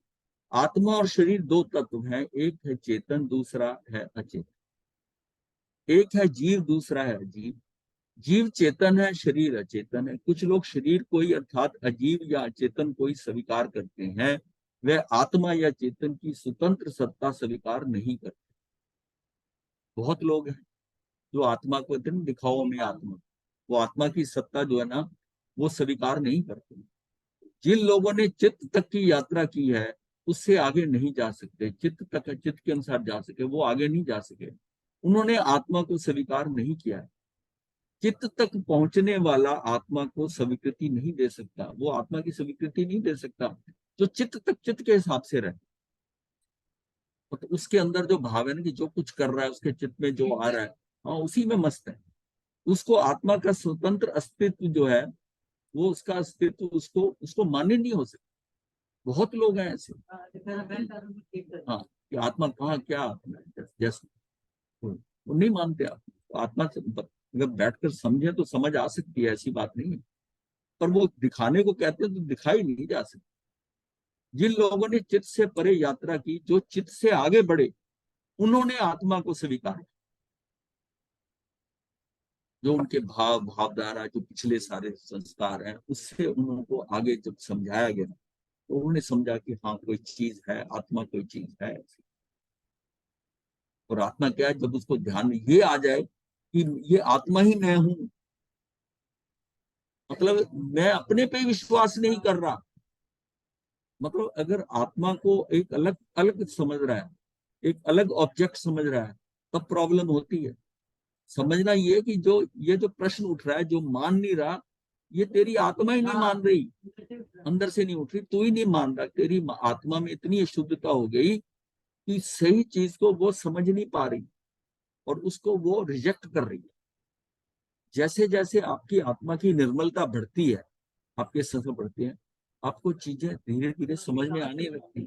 [SPEAKER 1] आत्मा और शरीर दो तत्व हैं, एक है चेतन, दूसरा है अचेतन। एक है जीव, दूसरा है अजीव। जीव चेतन है, शरीर अचेतन है। कुछ लोग शरीर को ही अर्थात अजीव या अचेतन को ही स्वीकार करते हैं, वह आत्मा या चेतन की स्वतंत्र सत्ता स्वीकार नहीं करते। बहुत लोग हैं जो आत्मा को कहते हैं दिखाओ में आत्मा, वो आत्मा की सत्ता जो है ना, वो स्वीकार नहीं करते। जिन लोगों ने चित्त तक की यात्रा की है, उससे आगे नहीं जा सकते, चित्त तक चित्त के अनुसार जा सके, वो आगे नहीं जा सके। उन्होंने आत्मा को स्वीकार नहीं किया है। चित्त तक पहुंचने वाला आत्मा को स्वीकृति नहीं दे सकता, वो आत्मा की स्वीकृति नहीं दे सकता जो चित्त तक चित्त के हिसाब से रहे। तो उसके अंदर जो भाव है ना, कि जो कुछ कर रहा है उसके चित्त में जो आ रहा है, हाँ उसी में मस्त है। उसको आत्मा का स्वतंत्र अस्तित्व जो है, वो उसका अस्तित्व उसको उसको मान्य नहीं हो सकता। बहुत लोग हैं ऐसे। हाँ, कि आत्मा कहाँ, क्या आत्मा है, जैसे वो नहीं मानते। आप आत्मा से अगर बैठकर समझे तो समझ आ सकती है, ऐसी बात नहीं है, पर वो दिखाने को कहते हैं तो दिखाई नहीं जा सकती। जिन लोगों ने चित्त से परे यात्रा की, जो चित्त से आगे बढ़े, उन्होंने आत्मा को स्वीकार। जो उनके भाव भावधारा, जो पिछले सारे संस्कार हैं, उससे उनको आगे जब समझाया गया, तो उन्होंने समझा कि हाँ कोई चीज है, आत्मा कोई चीज है। और आत्मा क्या है, जब उसको ध्यान में ये आ जाए कि ये आत्मा ही मैं हूं, मतलब मैं अपने पे विश्वास नहीं कर रहा। मतलब अगर आत्मा को एक अलग अलग समझ रहा है, एक अलग ऑब्जेक्ट समझ रहा है, तब प्रॉब्लम होती है। समझना ये कि जो ये जो प्रश्न उठ रहा है, जो मान नहीं रहा, ये तेरी आत्मा ही नहीं मान रही, अंदर से नहीं उठ रही, तू ही नहीं मान रहा। तेरी आत्मा में इतनी अशुद्धता हो गई कि सही चीज को वो समझ नहीं पा रही और उसको वो रिजेक्ट कर रही है। जैसे जैसे आपकी आत्मा की निर्मलता बढ़ती है, आपके संस्कार बढ़ते हैं, आपको चीजें धीरे धीरे समझ में आने लगती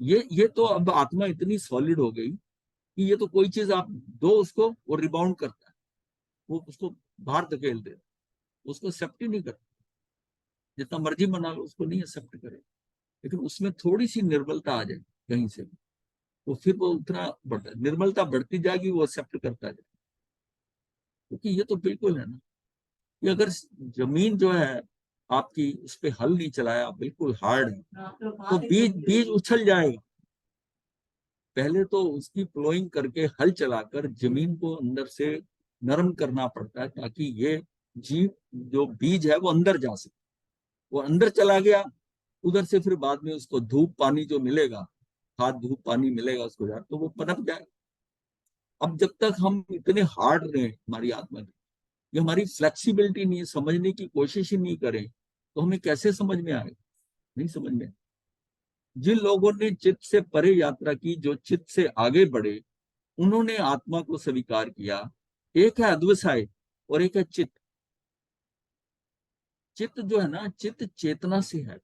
[SPEAKER 1] है। ये तो अब आत्मा इतनी सॉलिड हो गई कि ये तो कोई चीज आप दो उसको, वो रिबाउंड करता है, वो उसको बाहर धकेल दे, उसको एक्सेप्ट ही नहीं करता। जितना मर्जी मना लो, उसको नहीं एक्सेप्ट करे। लेकिन उसमें थोड़ी सी निर्बलता आ जाए कहीं से, तो फिर वो उतना बढ़ता, निर्मलता बढ़ती जाएगी, वो एक्सेप्ट करता जाए। क्योंकि ये तो बिल्कुल है ना, कि अगर जमीन जो है आपकी, उस पर हल नहीं चलाया, बिल्कुल हार्ड है, तो बीज बीज उछल जाएगा। पहले तो उसकी प्लोइंग करके, हल चलाकर जमीन को अंदर से नरम करना पड़ता है, ताकि ये जीव जो बीज है वो अंदर जा सके। वो अंदर चला गया, उधर से फिर बाद में उसको धूप पानी जो मिलेगा, खाद धूप पानी मिलेगा उसको, यार तो वो पनप जाए। अब जब तक हम इतने हार्ड रहे हमारी आत्मा की, ये हमारी फ्लेक्सिबिलिटी नहीं है, समझने की कोशिश ही नहीं करें, तो हमें कैसे समझ में आएगा? नहीं समझ में। जिन लोगों ने चित्त से परे यात्रा की, जो चित्त से आगे बढ़े, उन्होंने आत्मा को स्वीकार किया। एक है अद्वसाय और एक है चित्त। चित्त जो है ना, चित्त चेतना से है।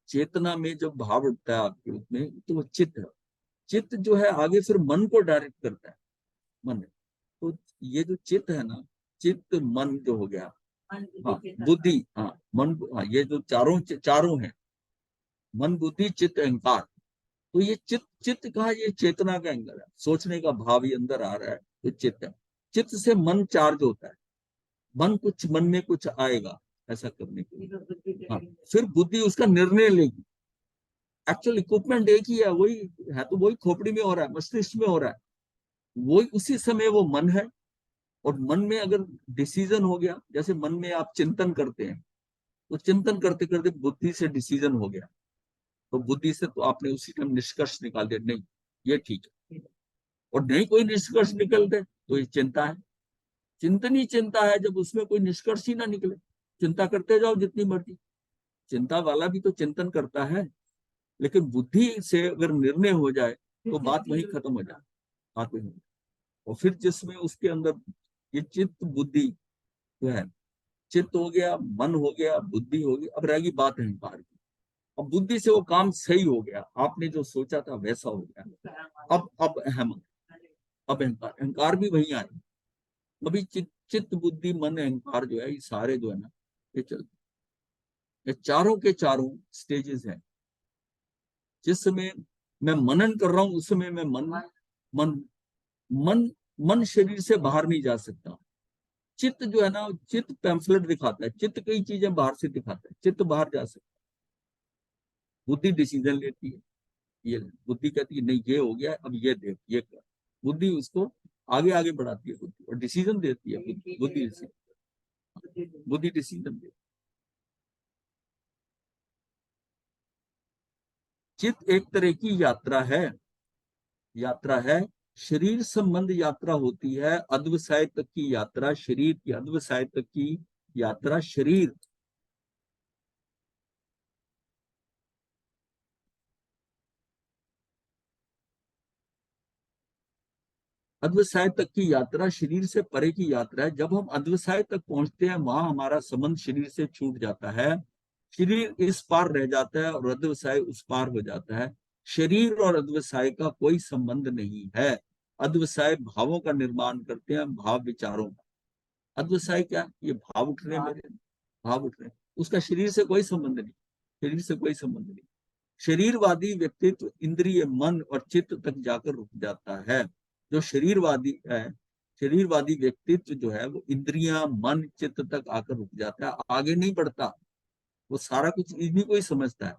[SPEAKER 1] चेतना में जब भाव उठता है आपके उसमें, तो वो चित्त है। चित्त जो है आगे फिर मन को डायरेक्ट करता है, मन है। तो ये जो चित्त है ना, चित्त मन जो हो गया, हाँ बुद्धि, हाँ मन, हाँ ये जो चारों चारों हैं, मन बुद्धि चित्त अहंकार। तो ये चित्त, चित्त का ये चेतना का एंगल है, सोचने का भाव ये अंदर आ रहा है, ये चित्त है। चित्त से मन चार्ज होता है, मन कुछ, मन में कुछ आएगा ऐसा करने के लिए, हाँ फिर बुद्धि उसका निर्णय लेगी। एक्चुअल इक्विपमेंट एक ही है, वही है, तो वही खोपड़ी में हो रहा है, मस्तिष्क में हो रहा है, वही उसी समय वो मन है। और मन में अगर डिसीजन हो गया, जैसे मन में आप चिंतन करते हैं, तो चिंतन करते करते बुद्धि से डिसीजन हो गया, तो बुद्धि से तो आपने उसी टाइम निष्कर्ष निकाल दिया, नहीं ये ठीक है। और नहीं कोई निष्कर्ष निकल दे तो ये चिंता है। चिंतन ही चिंता है जब उसमें कोई निष्कर्ष ही ना निकले। चिंता करते जाओ जितनी मर्जी, चिंता वाला भी तो चिंतन करता है, लेकिन बुद्धि से अगर निर्णय हो जाए तो बात वही खत्म हो जाए, बात वही। और फिर जिसमें उसके अंदर ये चित्त बुद्धि जो है, चित्त हो गया, मन हो गया, बुद्धि हो गई, अब रहेगी बात अहंकार की। अब बुद्धि से वो काम सही हो गया, आपने जो सोचा था वैसा हो गया। अब अहम, अब अहंकार, अहंकार भी वही आए। अभी चित्त बुद्धि मन अहंकार जो है, ये सारे जो है ना, ये चलते, ये चारों के चारों स्टेजेस हैं। जिस समय मैं मनन कर रहा हूं उस समय मैं मन मन मन शरीर से बाहर नहीं जा सकता। चित्त जो है ना, चित्त पैम्फलेट दिखाता है, चित्त कई चीजें बाहर से दिखाता है, चित्त बाहर जा सकता है। बुद्धि डिसीजन लेती है, ये बुद्धि कहती है नहीं ये हो गया, अब ये देख ये कर। बुद्धि उसको आगे आगे बढ़ाती है, बुद्धि और डिसीजन देती है, बुद्धि डिसीजन देती है। चित्त एक तरह की यात्रा है, शरीर संबंध यात्रा होती है, अध्वसाय तक की यात्रा, शरीर की अध्वसाय तक की यात्रा, शरीर अध्वसाय तक की यात्रा, शरीर से परे की यात्रा है। जब हम अध्वसाय तक पहुंचते हैं वहां हमारा संबंध शरीर से छूट जाता है, शरीर इस पार रह जाता है और अध्वसाय उस पार हो जाता है। शरीर और अध्वसाय का कोई संबंध नहीं है। अध्वसाय भावों का निर्माण करते हैं, भाव विचारों का। अध्वसाय क्या, ये भाव उठ रहे हैं मेरे, भाव उठ रहे हैं, उसका शरीर से कोई संबंध नहीं, शरीर से कोई संबंध नहीं। शरीरवादी व्यक्तित्व इंद्रिय मन और चित्त तक जाकर रुक जाता है। जो शरीरवादी है, शरीरवादी व्यक्तित्व जो है वो इंद्रियां मन चित्त तक आकर रुक जाता है, आगे नहीं बढ़ता। वो सारा कुछ इन्हीं को ही समझता है।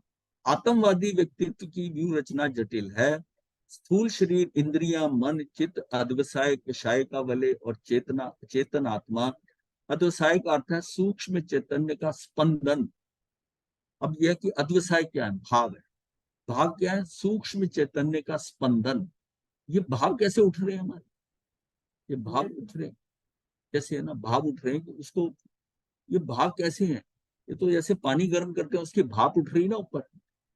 [SPEAKER 1] आत्मवादी व्यक्तित्व की व्यू रचना जटिल है। स्थूल शरीर इंद्रियां मन चित्त अध्यवसाय कषाय का वलय और चेतना चेतन आत्मा। अध्यवसाय का अर्थ है सूक्ष्म चैतन्य का स्पंदन। अब यह कि अध्यवसाय क्या है, भाव है। भाव क्या है, सूक्ष्म चैतन्य का स्पंदन। ये भाव कैसे उठ रहे हैं हमारे, ये भाव उठ रहे हैं कैसे है ना, भाव उठ रहे हैं कि उसको, ये भाव कैसे हैं, ये तो जैसे पानी गर्म करते हैं उसकी भाप उठ रही है ना ऊपर,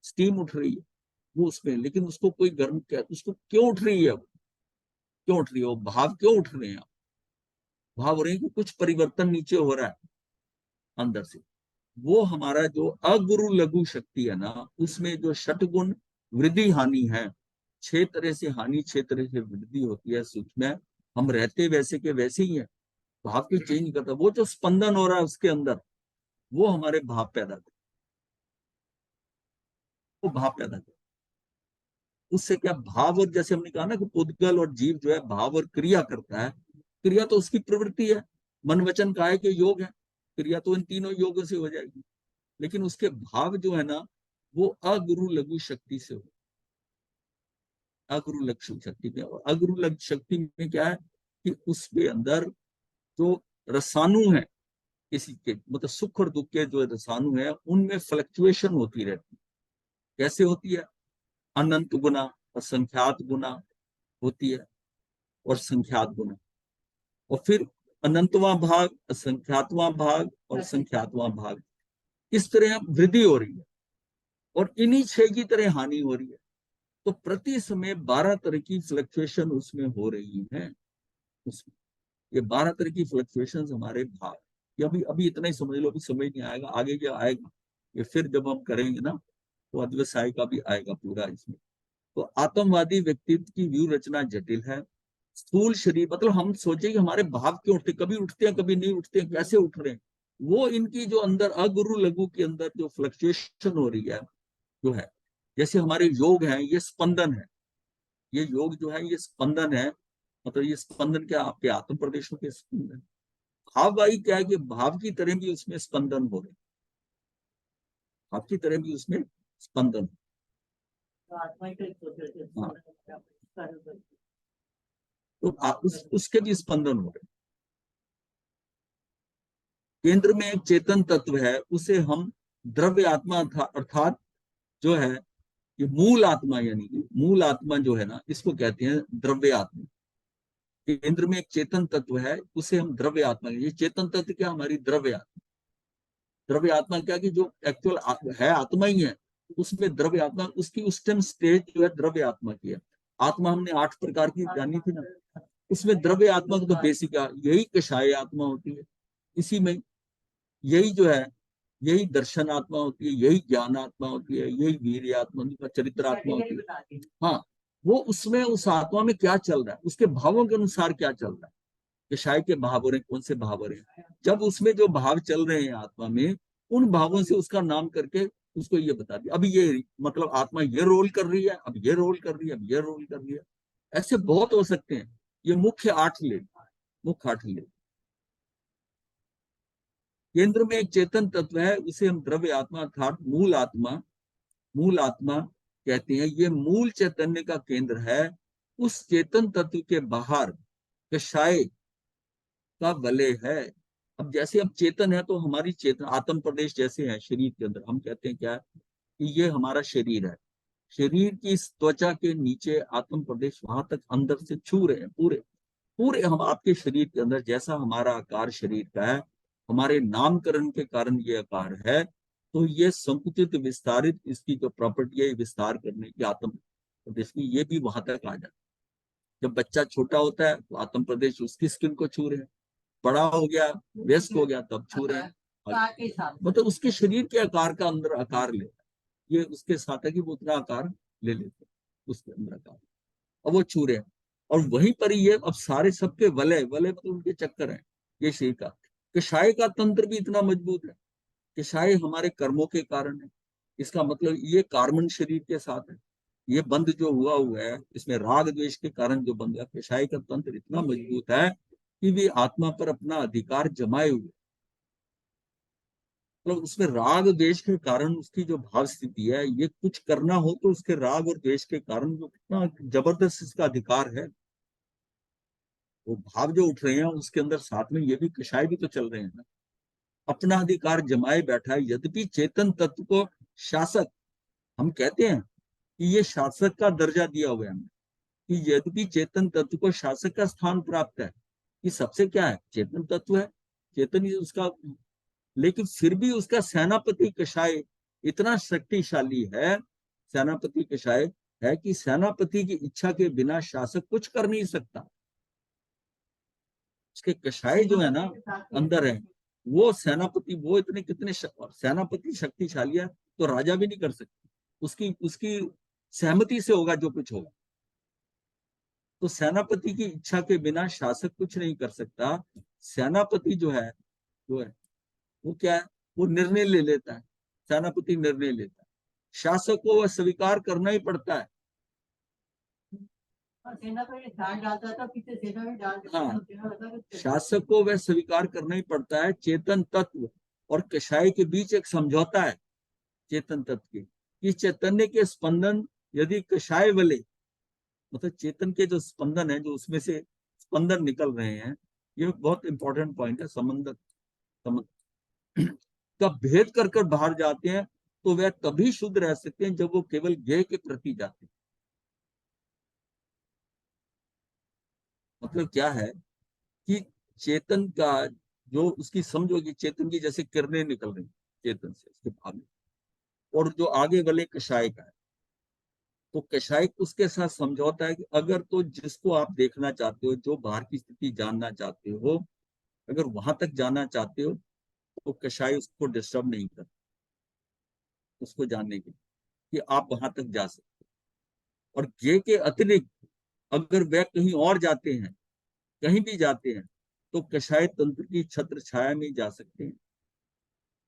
[SPEAKER 1] स्टीम उठ रही है वो उसमें, लेकिन उसको कोई गर्म क्या, उसको क्यों उठ रही है वो, क्यों उठ रही है वो भाव, क्यों उठ रहे हैं, भाव हो रहे हैं कि कुछ परिवर्तन नीचे हो रहा है अंदर से। वो हमारा जो अगुरु लघु शक्ति है ना, उसमें जो षटगुण वृद्धि हानि है, 6 तरह से हानि 6 तरह से वृद्धि होती है सूक्ष्म। हम रहते वैसे के वैसे ही है, भाव की चेंज करता, वो जो स्पंदन हो रहा है उसके अंदर, वो हमारे भाव पैदा करता, वो भाव पैदा करता। उससे क्या भाव, और जैसे हमने कहा ना कि पुद्गल और जीव जो है भाव और क्रिया करता है, क्रिया तो उसकी प्रवृत्ति है, मन वचन काय के योग है, क्रिया तो इन तीनों योगों से हो जाएगी। लेकिन उसके भाव जो है ना, वो अगुरु लघु शक्ति से हो, अगुरु लघु शक्ति में। और अगुरु लघु शक्ति में क्या है कि उसके अंदर जो रसानु है, किसी के मतलब सुख और दुख के जो रसानु है, उनमें फ्लक्चुएशन होती रहती है। कैसे होती है, अनंत गुना, असंख्यात गुना होती है, और संख्यात गुना, और फिर अनंतवां भाग, असंख्यातवां भाग और संख्यातवां भाग। इस तरह वृद्धि हो रही है, और इन्हीं 6 की तरह हानि हो रही है। तो प्रति समय 12 तरह की फ्लक्चुएशन उसमें हो रही है। उसमें ये 12 तरह की फ्लक्चुएशन हमारे भाव, कि अभी अभी इतना ही समझ लो, अभी समझ नहीं आएगा, आगे क्या आएगा ये फिर जब हम करेंगे ना, तो अध्यवसाय का भी आएगा पूरा इसमें। तो आत्मवादी व्यक्तित्व की व्यू रचना जटिल है। स्थूल शरीर, मतलब हम सोचे कि हमारे भाव क्यों उठते, कभी उठते हैं कभी नहीं उठते हैं, कैसे उठ रहे हैं, वो इनकी जो अंदर अगुरु लघु के अंदर जो फ्लक्चुएशन हो रही है जो है, जैसे हमारे योग है ये स्पंदन है, ये योग जो है ये स्पंदन है, मतलब ये स्पंदन क्या आपके आत्म प्रदेशों के स्पंदन। भाववाही क्या है कि भाव की तरह भी उसमें स्पंदन हो रहे, भाव की तरह भी उसमें स्पंदन। हाँ, तो उसके भी स्पंदन हो रहे। केंद्र में एक चेतन तत्व है, उसे हम द्रव्य आत्मा अर्थात जो है ये मूल आत्मा, यानी कि मूल आत्मा जो है ना, इसको कहते हैं द्रव्य आत्मा। केंद्र में एक चेतन तत्व है, उसे हम द्रव्य आत्मा, ये चेतन तत्व क्या, हमारी द्रव्य आत्मा। द्रव्य आत्मा क्या कि जो एक्चुअल है आत्मा ही है, उसमें द्रव्य आत्मा, उसकी उस टाइम स्टेज जो है द्रव्य आत्मा की है। आत्मा हमने 8 प्रकार की जानी थी ना, उसमें द्रव्य आत्मा तो बेसिक यही कषाय आत्मा होती है, इसी में यही जो है, यही दर्शन आत्मा होती है, यही ज्ञान आत्मा होती है, यही वीर आत्मा होती है, चरित्र आत्मा होती है। हाँ, वो उसमें उस आत्मा में क्या चल रहा है, उसके भावों के अनुसार क्या चल रहा है, कषाय के भाव हो रहे हैं, कौन से भाव हो रहे हैं, जब उसमें जो भाव चल रहे हैं आत्मा में, उन भावों से उसका नाम करके उसको ये बता दिया, अभी ये मतलब आत्मा ये रोल कर रही है, अब ये रोल कर रही है, अब ये रोल कर रही है। ऐसे बहुत हो सकते हैं, ये मुख्य 8 ले, मुख्य 8 ले। केंद्र में एक चेतन तत्व है, उसे हम द्रव्य आत्मा अर्थात मूल आत्मा, मूल आत्मा कहते हैं। ये मूल चैतन्य का केंद्र है। उस चेतन तत्व के बाहर कषाय का वलय है। अब जैसे अब चेतन है तो हमारी चेतन आत्म प्रदेश जैसे है शरीर के अंदर, हम कहते हैं क्या कि ये हमारा शरीर है, शरीर की इस त्वचा के नीचे आत्म प्रदेश वहां तक अंदर से छू रहे हैं, पूरे पूरे हम आपके शरीर के अंदर जैसा हमारा आकार शरीर का है, हमारे नामकरण के कारण ये आकार है, तो ये संकुचित विस्तारित इसकी जो प्रॉपर्टी है विस्तार करने की आत्म प्रदेश की, ये भी वहां तक आ जाता है। जब बच्चा छोटा होता है तो आत्म प्रदेश उसकी स्किन को छू रहे हैं, बड़ा हो गया व्यस्क हो गया तब छू रहे हैं, मतलब उसके शरीर के आकार का अंदर आकार लेता है, ये उसके साथ है कि वो उतना आकार ले लेते हैं उसके अंदर आकार, अब वो छू रहे हैं। और वहीं पर ये अब सारे सबके वलय वलय मतलब उनके चक्कर हैं ये शरीर का। कषाय का तंत्र भी इतना मजबूत है, कषाय हमारे कर्मों के कारण है, इसका मतलब ये कार्बन शरीर के साथ है, ये बंध जो हुआ है इसमें राग द्वेष के कारण जो बंध है, कषाय का तंत्र इतना मजबूत है कि वे आत्मा पर अपना अधिकार जमाए हुए, मतलब उसमें राग द्वेष के कारण उसकी जो भाव स्थिति है, ये कुछ करना हो तो उसके राग और द्वेष के कारण जो कितना जबरदस्त इसका अधिकार है, वो भाव जो उठ रहे हैं उसके अंदर साथ में ये भी कषाय भी तो चल रहे हैं ना, अपना अधिकार जमाए बैठा है। यद्यपि चेतन तत्व को शासक, हम कहते हैं कि ये शासक का दर्जा दिया हुआ है हमें, कि यद्यपि चेतन तत्व को शासक का स्थान प्राप्त है, कि सबसे क्या है चेतन तत्व है, चेतन ही उसका, लेकिन फिर भी उसका सेनापति कषाय इतना शक्तिशाली है, सेनापति कषाय है कि सेनापति की इच्छा के बिना शासक कुछ कर नहीं सकता। उसके कषाय जो है ना अंदर है, वो सेनापति, वो इतने कितने सेनापति शक्तिशाली है तो राजा भी नहीं कर सकते, उसकी उसकी सहमति से होगा जो कुछ होगा। तो सेनापति की इच्छा के बिना शासक कुछ नहीं कर सकता। सेनापति जो है वो क्या है, वो निर्णय ले लेता है, सेनापति निर्णय लेता है, शासक को वह स्वीकार करना ही पड़ता है। हाँ, शासक को वह स्वीकार करना ही पड़ता है। चेतन तत्व और कषाय के बीच एक समझौता है, चेतन तत्व के कि चैतन्य के स्पंदन यदि कषाय वाले, मतलब चेतन के जो स्पंदन है, जो उसमें से स्पंदन निकल रहे हैं, ये बहुत इंपॉर्टेंट पॉइंट है, का भेद कर कर बाहर जाते हैं, तो वह तभी शुद्ध रह सकते हैं जब वो केवल ज्ञेय के प्रति जाते हैं। मतलब क्या है कि चेतन का जो उसकी समझो कि चेतन की जैसे किरणें निकल रही चेतन से उसके भाग, और जो आगे वाले कषाय का है, तो कषाय उसके साथ समझौता है कि अगर तो जिसको आप देखना चाहते हो, जो बाहर की स्थिति जानना चाहते हो, अगर वहां तक जाना चाहते हो तो कषाय उसको डिस्टर्ब नहीं करता, उसको जानने के लिए कि आप वहां तक जा सकते हैं। और ये के अतिरिक्त अगर वह कहीं और जाते हैं, कहीं भी जाते हैं, तो कषाय तंत्र की छत्र छाया में जा सकते हैं,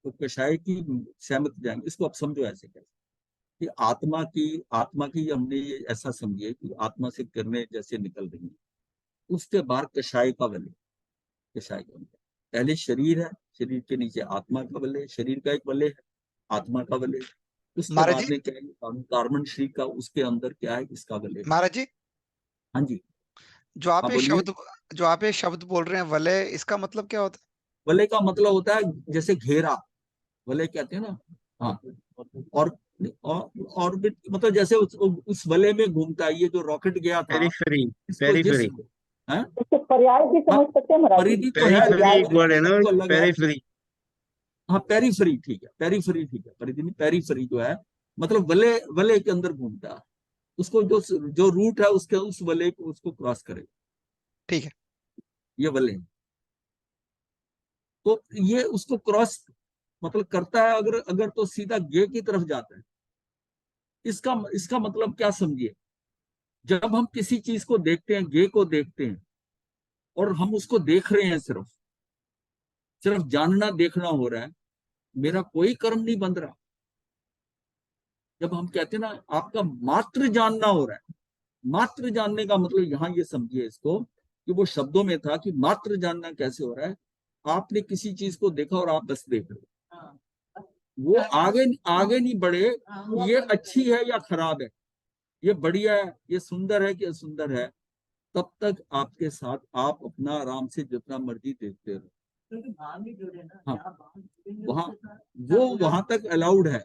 [SPEAKER 1] तो कषाय की सहमत जाएंगे। इसको आप समझो ऐसे कैसे कि आत्मा की हमने ये ऐसा समझिए कि आत्मा से किरणें जैसे निकल रही हैं, उसके बाद कषाय का वलय, कषाय का वलय पहले शरीर है, शरीर के नीचे आत्मा का वलय, शरीर का एक वलय है, आत्मा का वलय, उसके
[SPEAKER 2] महाराज
[SPEAKER 1] बाद
[SPEAKER 2] जी,
[SPEAKER 1] में क्या है कार्बन श्री का, उसके अंदर क्या है इसका वलय।
[SPEAKER 2] महाराज जी,
[SPEAKER 1] हाँ जी।
[SPEAKER 2] जो आप
[SPEAKER 1] हाँ
[SPEAKER 2] ये
[SPEAKER 1] बोलिए।
[SPEAKER 2] शब्द जो आप ये शब्द बोल रहे हैं वलय, इसका मतलब क्या होता
[SPEAKER 1] वलय का मतलब होता है जैसे घेरा, वलय कहते हैं ना। हाँ। और और भी मतलब जैसे उस वलय में घूमता है, ये जो रॉकेट गया था,
[SPEAKER 3] पेरिफेरी।
[SPEAKER 1] इसको जिस
[SPEAKER 3] पेरिफेरी।
[SPEAKER 1] है।
[SPEAKER 4] इससे पर्याय भी
[SPEAKER 1] हाँ,
[SPEAKER 4] समझ सकते हैं महाराज जी।
[SPEAKER 1] परिधि तो है
[SPEAKER 3] पेरिफेरी
[SPEAKER 1] लेकिन
[SPEAKER 3] एक वर्ड है ना,
[SPEAKER 1] तो अलग है।
[SPEAKER 3] पेरिफेरी।
[SPEAKER 1] हाँ पेरीफेरी ठीक है, पेरीफेरी ठीक है, परिधि नहीं, पेरीफेरी जो है मतलब वलय, वलय के अंदर घूमता है, उसको जो जो रूट है उसके उस वलय को उसको क्रॉस करे,
[SPEAKER 2] ठीक है?
[SPEAKER 1] ये वलय है। तो ये उसको क्रॉस मतलब करता है, अगर अगर तो सीधा गे की तरफ जाता है। इसका इसका मतलब क्या समझिए, जब हम किसी चीज को देखते हैं, गे को देखते हैं, और हम उसको देख रहे हैं, सिर्फ सिर्फ जानना देखना हो रहा है, मेरा कोई कर्म नहीं बंध रहा। जब हम कहते हैं ना आपका मात्र जानना हो रहा है, मात्र जानने का मतलब यहां ये समझिए इसको कि वो शब्दों में था कि मात्र जानना कैसे हो रहा है, आपने किसी चीज को देखा और आप बस देख रहे हो, वो आगे आगे नहीं बढ़े, ये अच्छी है या खराब है, ये बढ़िया है, ये सुंदर है कि असुंदर है, तब तक आपके साथ आप अपना आराम से जितना मर्जी देखते रहो। हाँ, वहां वो वहां तक अलाउड है,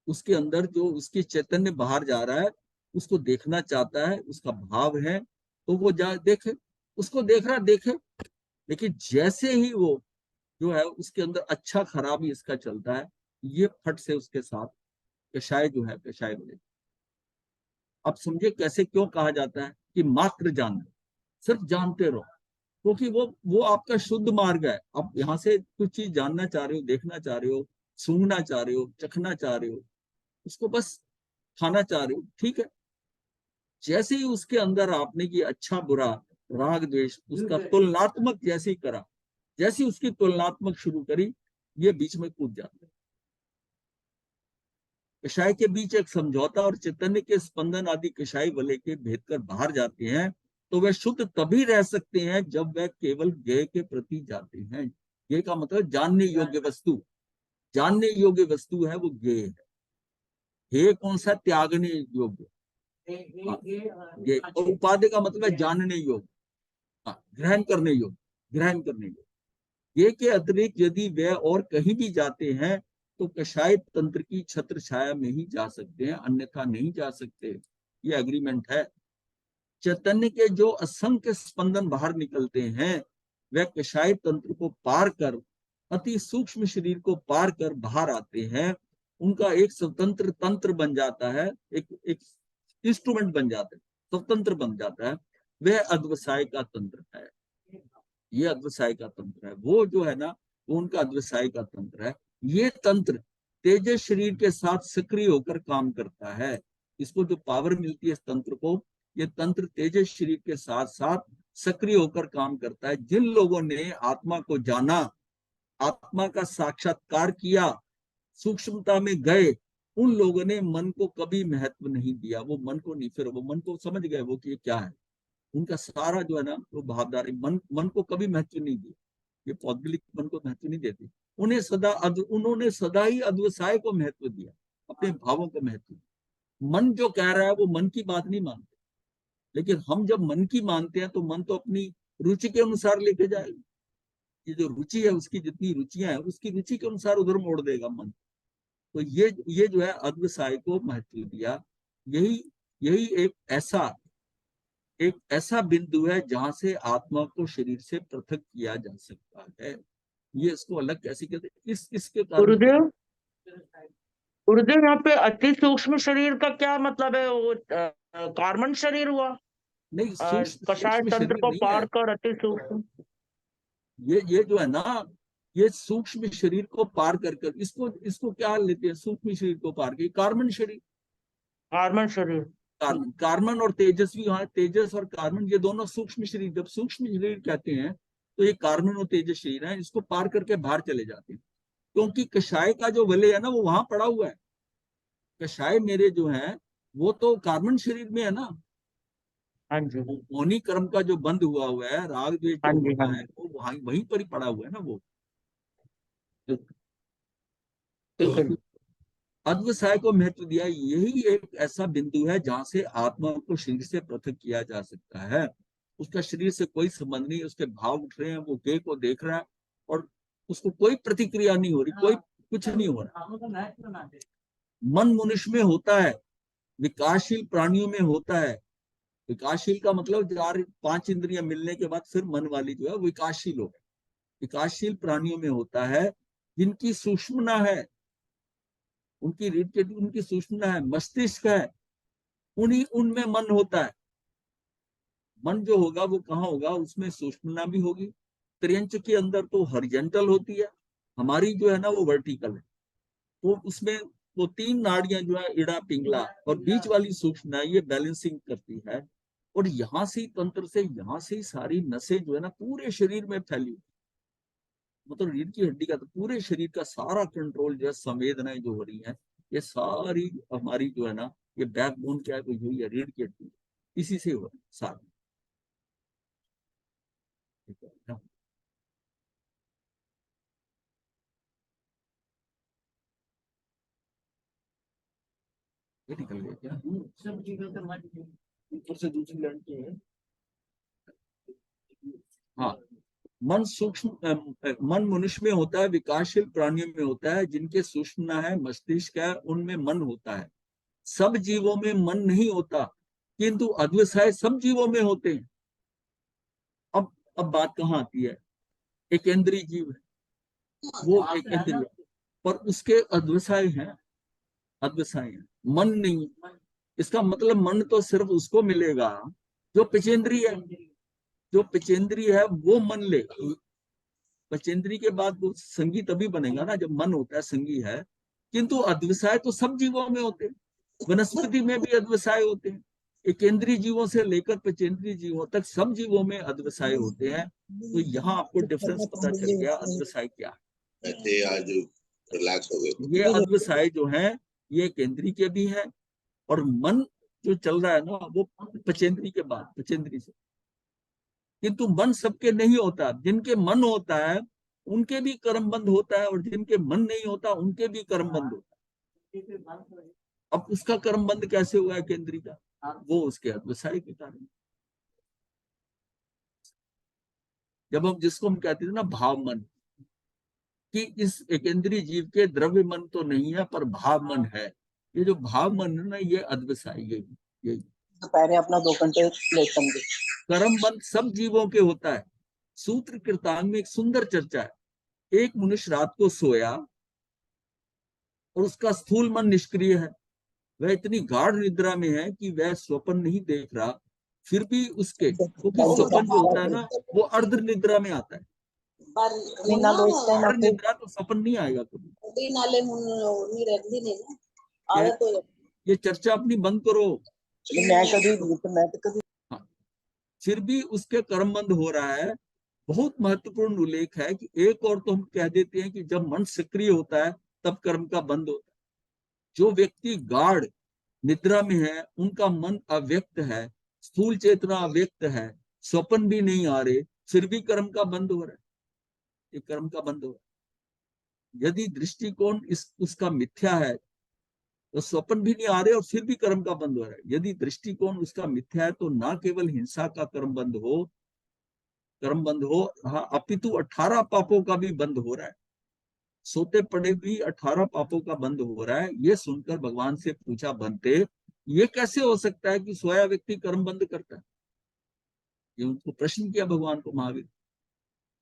[SPEAKER 1] उसके अंदर जो उसकी चैतन्य बाहर जा रहा है, उसको देखना चाहता है, उसका भाव है, तो वो जा देखे, उसको देख रहा देखे। लेकिन जैसे ही वो जो है उसके अंदर अच्छा खराब ही इसका चलता है, ये फट से उसके साथ कषाय जो है कषाय बने। अब समझे कैसे क्यों कहा जाता है कि मात्र जानना, सिर्फ जानते रहो, क्योंकि वो आपका शुद्ध मार्ग है। आप यहाँ से कुछ चीज जानना चाह रहे हो, देखना चाह रहे हो, सूंघना चाह रहे हो, चखना चाह रहे हो, उसको बस खाना चाह रहे हो, ठीक है। जैसे ही उसके अंदर आपने ये अच्छा बुरा राग द्वेष उसका तुलनात्मक जैसे ही करा, जैसी उसकी तुलनात्मक शुरू करी, ये बीच में कूद जाता है। कषाय के बीच एक समझौता और चैतन्य के स्पंदन आदि कषाय वलय के भेद कर बाहर जाते हैं, तो वह शुद्ध तभी रह सकते हैं जब वह केवल ज्ञेय के प्रति जाते हैं। ज्ञेय का मतलब जानने योग्य वस्तु, जानने योग्य वस्तु है वो ज्ञेय है। हे कौन सा, त्यागने योग्य। हाँ, ये और उपाधि का मतलब है जानने योग्य, हाँ, ग्रहण करने योग्य, ग्रहण करने योग्य। ये के अतिरिक्त यदि वे और कहीं भी जाते हैं तो कषाय तंत्र की छत्र छाया में ही जा सकते हैं, अन्यथा नहीं जा सकते। ये एग्रीमेंट है। चैतन्य के जो असंख्य स्पंदन बाहर निकलते हैं, वे कषाय तंत्र को पार कर अति सूक्ष्म शरीर को पार कर बाहर आते हैं। उनका एक स्वतंत्र तंत्र बन जाता है, एक इंस्ट्रूमेंट बन जाता है, स्वतंत्र बन जाता है। वह अद्वसाय का तंत्र है। ये अद्वसाय का तंत्र है, वो जो है ना वो उनका अद्वसाय का तंत्र है। ये तंत्र तेजस शरीर के साथ सक्रिय होकर काम करता है। इसको जो पावर मिलती है इस तंत्र को, ये तंत्र तेजस शरीर के साथ साथ सक्रिय होकर काम करता है। जिन लोगों ने आत्मा को जाना, आत्मा का साक्षात्कार किया, सूक्ष्मता में गए, उन लोगों ने मन को कभी महत्व नहीं दिया। वो मन को नहीं, फिर वो मन को समझ गए वो कि ये क्या है। उनका सारा जो है ना वो भावदारी मन को कभी महत्व नहीं दिया। ये पौद्गलिक मन को महत्व नहीं देते। उन्होंने सदा ही अद्वसाय को महत्व दिया, अपने भावों को महत्व दिया। मन जो कह रहा है वो मन की बात नहीं मानते, लेकिन हम जब मन की मानते हैं तो मन तो अपनी रुचि के अनुसार लेके जाएगा। ये जो रुचि है, उसकी जितनी रुचियां हैं उसकी रुचि के अनुसार उधर मोड़ देगा मन। तो ये जो है अद्वसाय को महत्व दिया। यही यही एक ऐसा बिंदु है जहां से आत्मा को शरीर से पृथक किया जा सकता है। ये इसको अलग कैसे कहते हैं, इसके कारण
[SPEAKER 3] गुरुदेव, गुरुदेव यहाँ पे अति सूक्ष्म शरीर का क्या मतलब है? वो कार्बन शरीर हुआ?
[SPEAKER 1] नहीं, सूक्ष्म
[SPEAKER 3] कषाय
[SPEAKER 1] सूक्ष्म
[SPEAKER 3] तंत्र
[SPEAKER 1] शरीर
[SPEAKER 3] को
[SPEAKER 1] नहीं है।
[SPEAKER 3] पार कर अति सूक्ष्म।
[SPEAKER 1] ये जो है ना ये सूक्ष्म शरीर को पार कर कर इसको क्या लेते हैं, सूक्ष्म शरीर को पार कर कार्बन शरीर,
[SPEAKER 3] कार्बन शरीर।
[SPEAKER 1] कार्बन कार्बन और तेजस भी वहां, तेजस और कार्बन ये दोनों सूक्ष्म शरीर, जब सूक्ष्म शरीर कहते हैं तो ये कार्बन और तेजस शरीर है, इसको पार करके बाहर चले जाते हैं। क्योंकि कषाय का जो वलय है ना वो वहां पड़ा हुआ है, कषाय मेरे जो है वो तो कार्बन शरीर में है ना,
[SPEAKER 3] हाँ जी,
[SPEAKER 1] मौनी कर्म का जो बंद हुआ है, राग द्वेष
[SPEAKER 3] हाँ
[SPEAKER 1] जो
[SPEAKER 3] जी,
[SPEAKER 1] होता
[SPEAKER 3] हाँ
[SPEAKER 1] है
[SPEAKER 3] जी,
[SPEAKER 1] वो वहीं पर ही पड़ा हुआ है ना वो।
[SPEAKER 3] ठीक है।
[SPEAKER 1] अध्यवसाय को महत्व दिया, यही एक ऐसा बिंदु है जहां से आत्मा को शरीर से पृथक किया जा सकता है। उसका शरीर से कोई संबंध नहीं, उसके भाव उठ रहे हैं, वो गेय को देख रहा है और उसको कोई प्रतिक्रिया नहीं हो रही, कोई कुछ नहीं हो रहा। मन मनुष्य में होता है, विकासशील प्राणियों में होता है। विकासशील का मतलब 4-5 इंद्रियां मिलने के बाद फिर मन वाली जो है विकासशील हो गए। विकासशील प्राणियों में होता है जिनकी सूक्ष्मना है, उनकी रीढ़ की उनकी सूक्ष्मता है, मस्तिष्क है, उन्हीं उनमें मन होता है। मन जो होगा वो कहाँ होगा, उसमें सूक्ष्मता भी होगी। त्रियंच के अंदर तो हॉरिजॉन्टल होती है, हमारी जो है ना वो वर्टिकल है। तो उसमें वो 3 नाड़ियां जो है, इड़ा पिंगला और बीच वाली सूक्ष्मता, ये बैलेंसिंग करती है। और यहाँ से तंत्र से, यहाँ से सारी नसें जो है ना पूरे शरीर में फैली, मतलब रीढ़ की हड्डी का तो पूरे शरीर का सारा कंट्रोल जो है, संवेदनाएं जो हो रही हैं, ये सारी हमारी जो है ना, ये बैकबोन क्या है तो यही है, रीढ़ की हड्डी, इसी से हो रहा है सारा। ठीक है ना? ये निकल गया क्या? सब चीजों का ऊपर से दूसरी लाइन की है। हाँ, मन सूक्ष्म मन मनुष्य में होता है, विकासशील प्राणियों में होता है, जिनके सूक्ष्मना है, मस्तिष्क है, उनमें मन होता है। सब जीवों में मन नहीं होता, किंतु अद्वसाय सब जीवों में होते हैं। अब बात कहाँ आती है, एक इंद्रिय जीव है, वो एक इंद्रिय, पर उसके अद्वसाय हैं, अद्वसाय है, मन नहीं। इसका मतलब मन तो सिर्फ उसको मिलेगा जो पिचेंद्रीय है, जो पिचेंद्रीय है वो मन ले। पिचेंद्रीय के बाद वो संगी तभी बनेगा ना जब मन होता है, संगी है। किंतु अद्वसाय तो सब जीवों में होते हैं, वनस्पति में भी अद्वसाय होते हैं। एकेंद्रीय जीवों से लेकर पिचेंद्रीय जीवों तक सब जीवों में अद्वसाय होते हैं। तो यहाँ आपको डिफरेंस पता चल गया अद्वसाय क्या है।
[SPEAKER 4] आज रिलैक्स हो गए।
[SPEAKER 1] ये अद्वसाय जो है ये केंद्रीय के भी है, और मन जो चल रहा है ना वो पचेंद्री के बाद, पचेंद्री से। किंतु मन सबके नहीं होता, जिनके मन होता है उनके भी कर्म बंद होता है, और जिनके मन नहीं होता उनके भी कर्म बंद होता है। अब उसका कर्म बंद कैसे हुआ है केंद्रीय का, वो उसके अद्वसाय के कारण। जब हम जिसको हम कहते थे ना भाव मन, कि इस एकेंद्रीय जीव के द्रव्य मन तो नहीं है पर भाव मन है, ये जो भाव मन है ना ये अद्वसाय, यही
[SPEAKER 5] दोपहर अपना 2 घंटे लेट समझे।
[SPEAKER 1] कर्म बंद सब जीवों के होता है। सूत्र कृतांग में एक सुंदर चर्चा है, एक मनुष्य रात को सोया और उसका स्थूल मन निष्क्रिय है, वह इतनी गाढ़ निद्रा में है कि वह स्वप्न नहीं देख रहा, फिर भी उसके, क्योंकि स्वप्न जो होता है ना वो अर्ध निद्रा में आता है, अर्ध निद्रा तो स्वप्न नहीं आएगा कभी। ये चर्चा अपनी बंद करो। हाँ, फिर भी उसके कर्म बंद हो रहा है। बहुत महत्वपूर्ण उल्लेख है कि एक और तो हम कह देते हैं कि जब मन सक्रिय होता है तब कर्म का बंद होता है। जो व्यक्ति गाढ़ निद्रा में है उनका मन अव्यक्त है, स्थूल चेतना अव्यक्त है, स्वप्न भी नहीं आ रहे, फिर भी कर्म का बंद हो रहा है, ये कर्म का बंद हो रहा है। यदि दृष्टिकोण उसका मिथ्या है तो स्वप्न भी नहीं आ रहे और फिर भी कर्म का बंद हो रहा है। यदि दृष्टिकोण उसका मिथ्या है तो ना केवल हिंसा का कर्म बंद हो, हाँ, अपितु 18 पापों का भी बंद हो रहा है। सोते पड़े भी 18 पापों का बंद हो रहा है। ये सुनकर भगवान से पूछा बनते, ये कैसे हो सकता है कि सोया व्यक्ति कर्म बंद करता है? ये उनको प्रश्न किया भगवान को महावीर,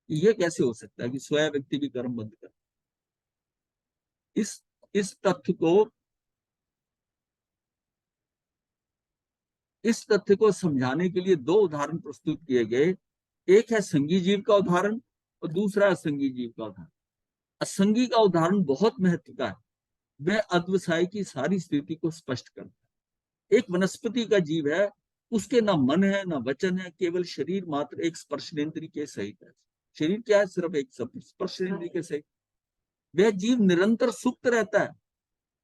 [SPEAKER 1] ये कैसे हो सकता है कि सोया व्यक्ति भी कर्म बंद करता है? इस तथ्य को समझाने के लिए 2 उदाहरण प्रस्तुत किए गए। एक है संगी जीव का उदाहरण और दूसरा है असंगी जीव का उदाहरण। असंगी का उदाहरण बहुत महत्व का है। वह अद्वसाय की सारी स्थिति को स्पष्ट करता है। एक वनस्पति का जीव है, उसके ना मन है ना वचन है, केवल शरीर मात्र एक स्पर्शेंद्रिय के सहित है। शरीर क्या है? सिर्फ एक स्पर्शेंद्रिय के सहित। वह जीव निरंतर सुप्त रहता है,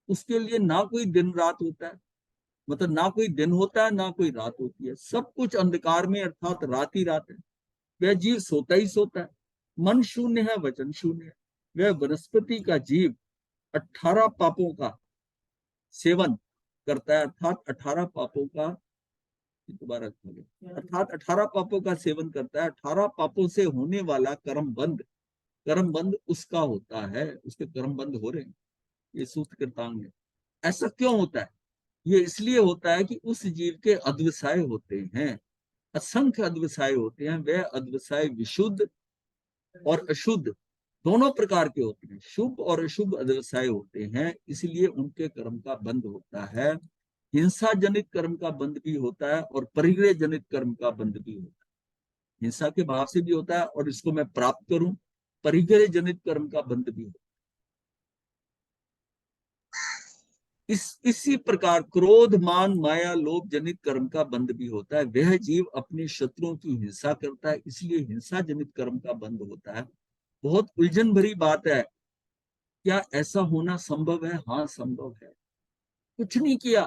[SPEAKER 1] उसके लिए ना कोई दिन रात होता है, मतलब ना कोई दिन होता है ना कोई रात होती है, सब कुछ अंधकार में अर्थात रात ही रात है। वह जीव सोता ही सोता है, मन शून्य है, वचन शून्य है। वह वनस्पति का जीव 18 पापों का सेवन करता है, अर्थात 18 पापों का, दोबारा अर्थात 18 पापों का सेवन करता है। 18 पापों से होने वाला कर्म बंद उसका होता है, उसके कर्म बंद हो रहे हैं। ये सूत्र कृतांग है। ऐसा क्यों होता है? ये इसलिए होता है कि उस जीव के अद्वसाय होते हैं, असंख्य अद्वसाय होते हैं। वह अद्वसाय विशुद्ध और अशुद्ध दोनों प्रकार के होते हैं, शुभ और अशुभ अद्वसाय होते हैं, इसलिए उनके कर्म का बंध होता है। हिंसा जनित कर्म का बंध भी होता है और परिग्रह जनित कर्म का बंध भी होता है। हिंसा के भाव से भी होता है और इसको मैं प्राप्त करूं, परिग्रह जनित कर्म का बंध भी होता है। इसी प्रकार क्रोध मान माया लोभ जनित कर्म का बंध भी होता है। वह जीव अपने शत्रुओं की हिंसा करता है, इसलिए हिंसा जनित कर्म का बंध होता है। बहुत उलझन भरी बात है। क्या ऐसा होना संभव है? हाँ, संभव है। कुछ नहीं किया,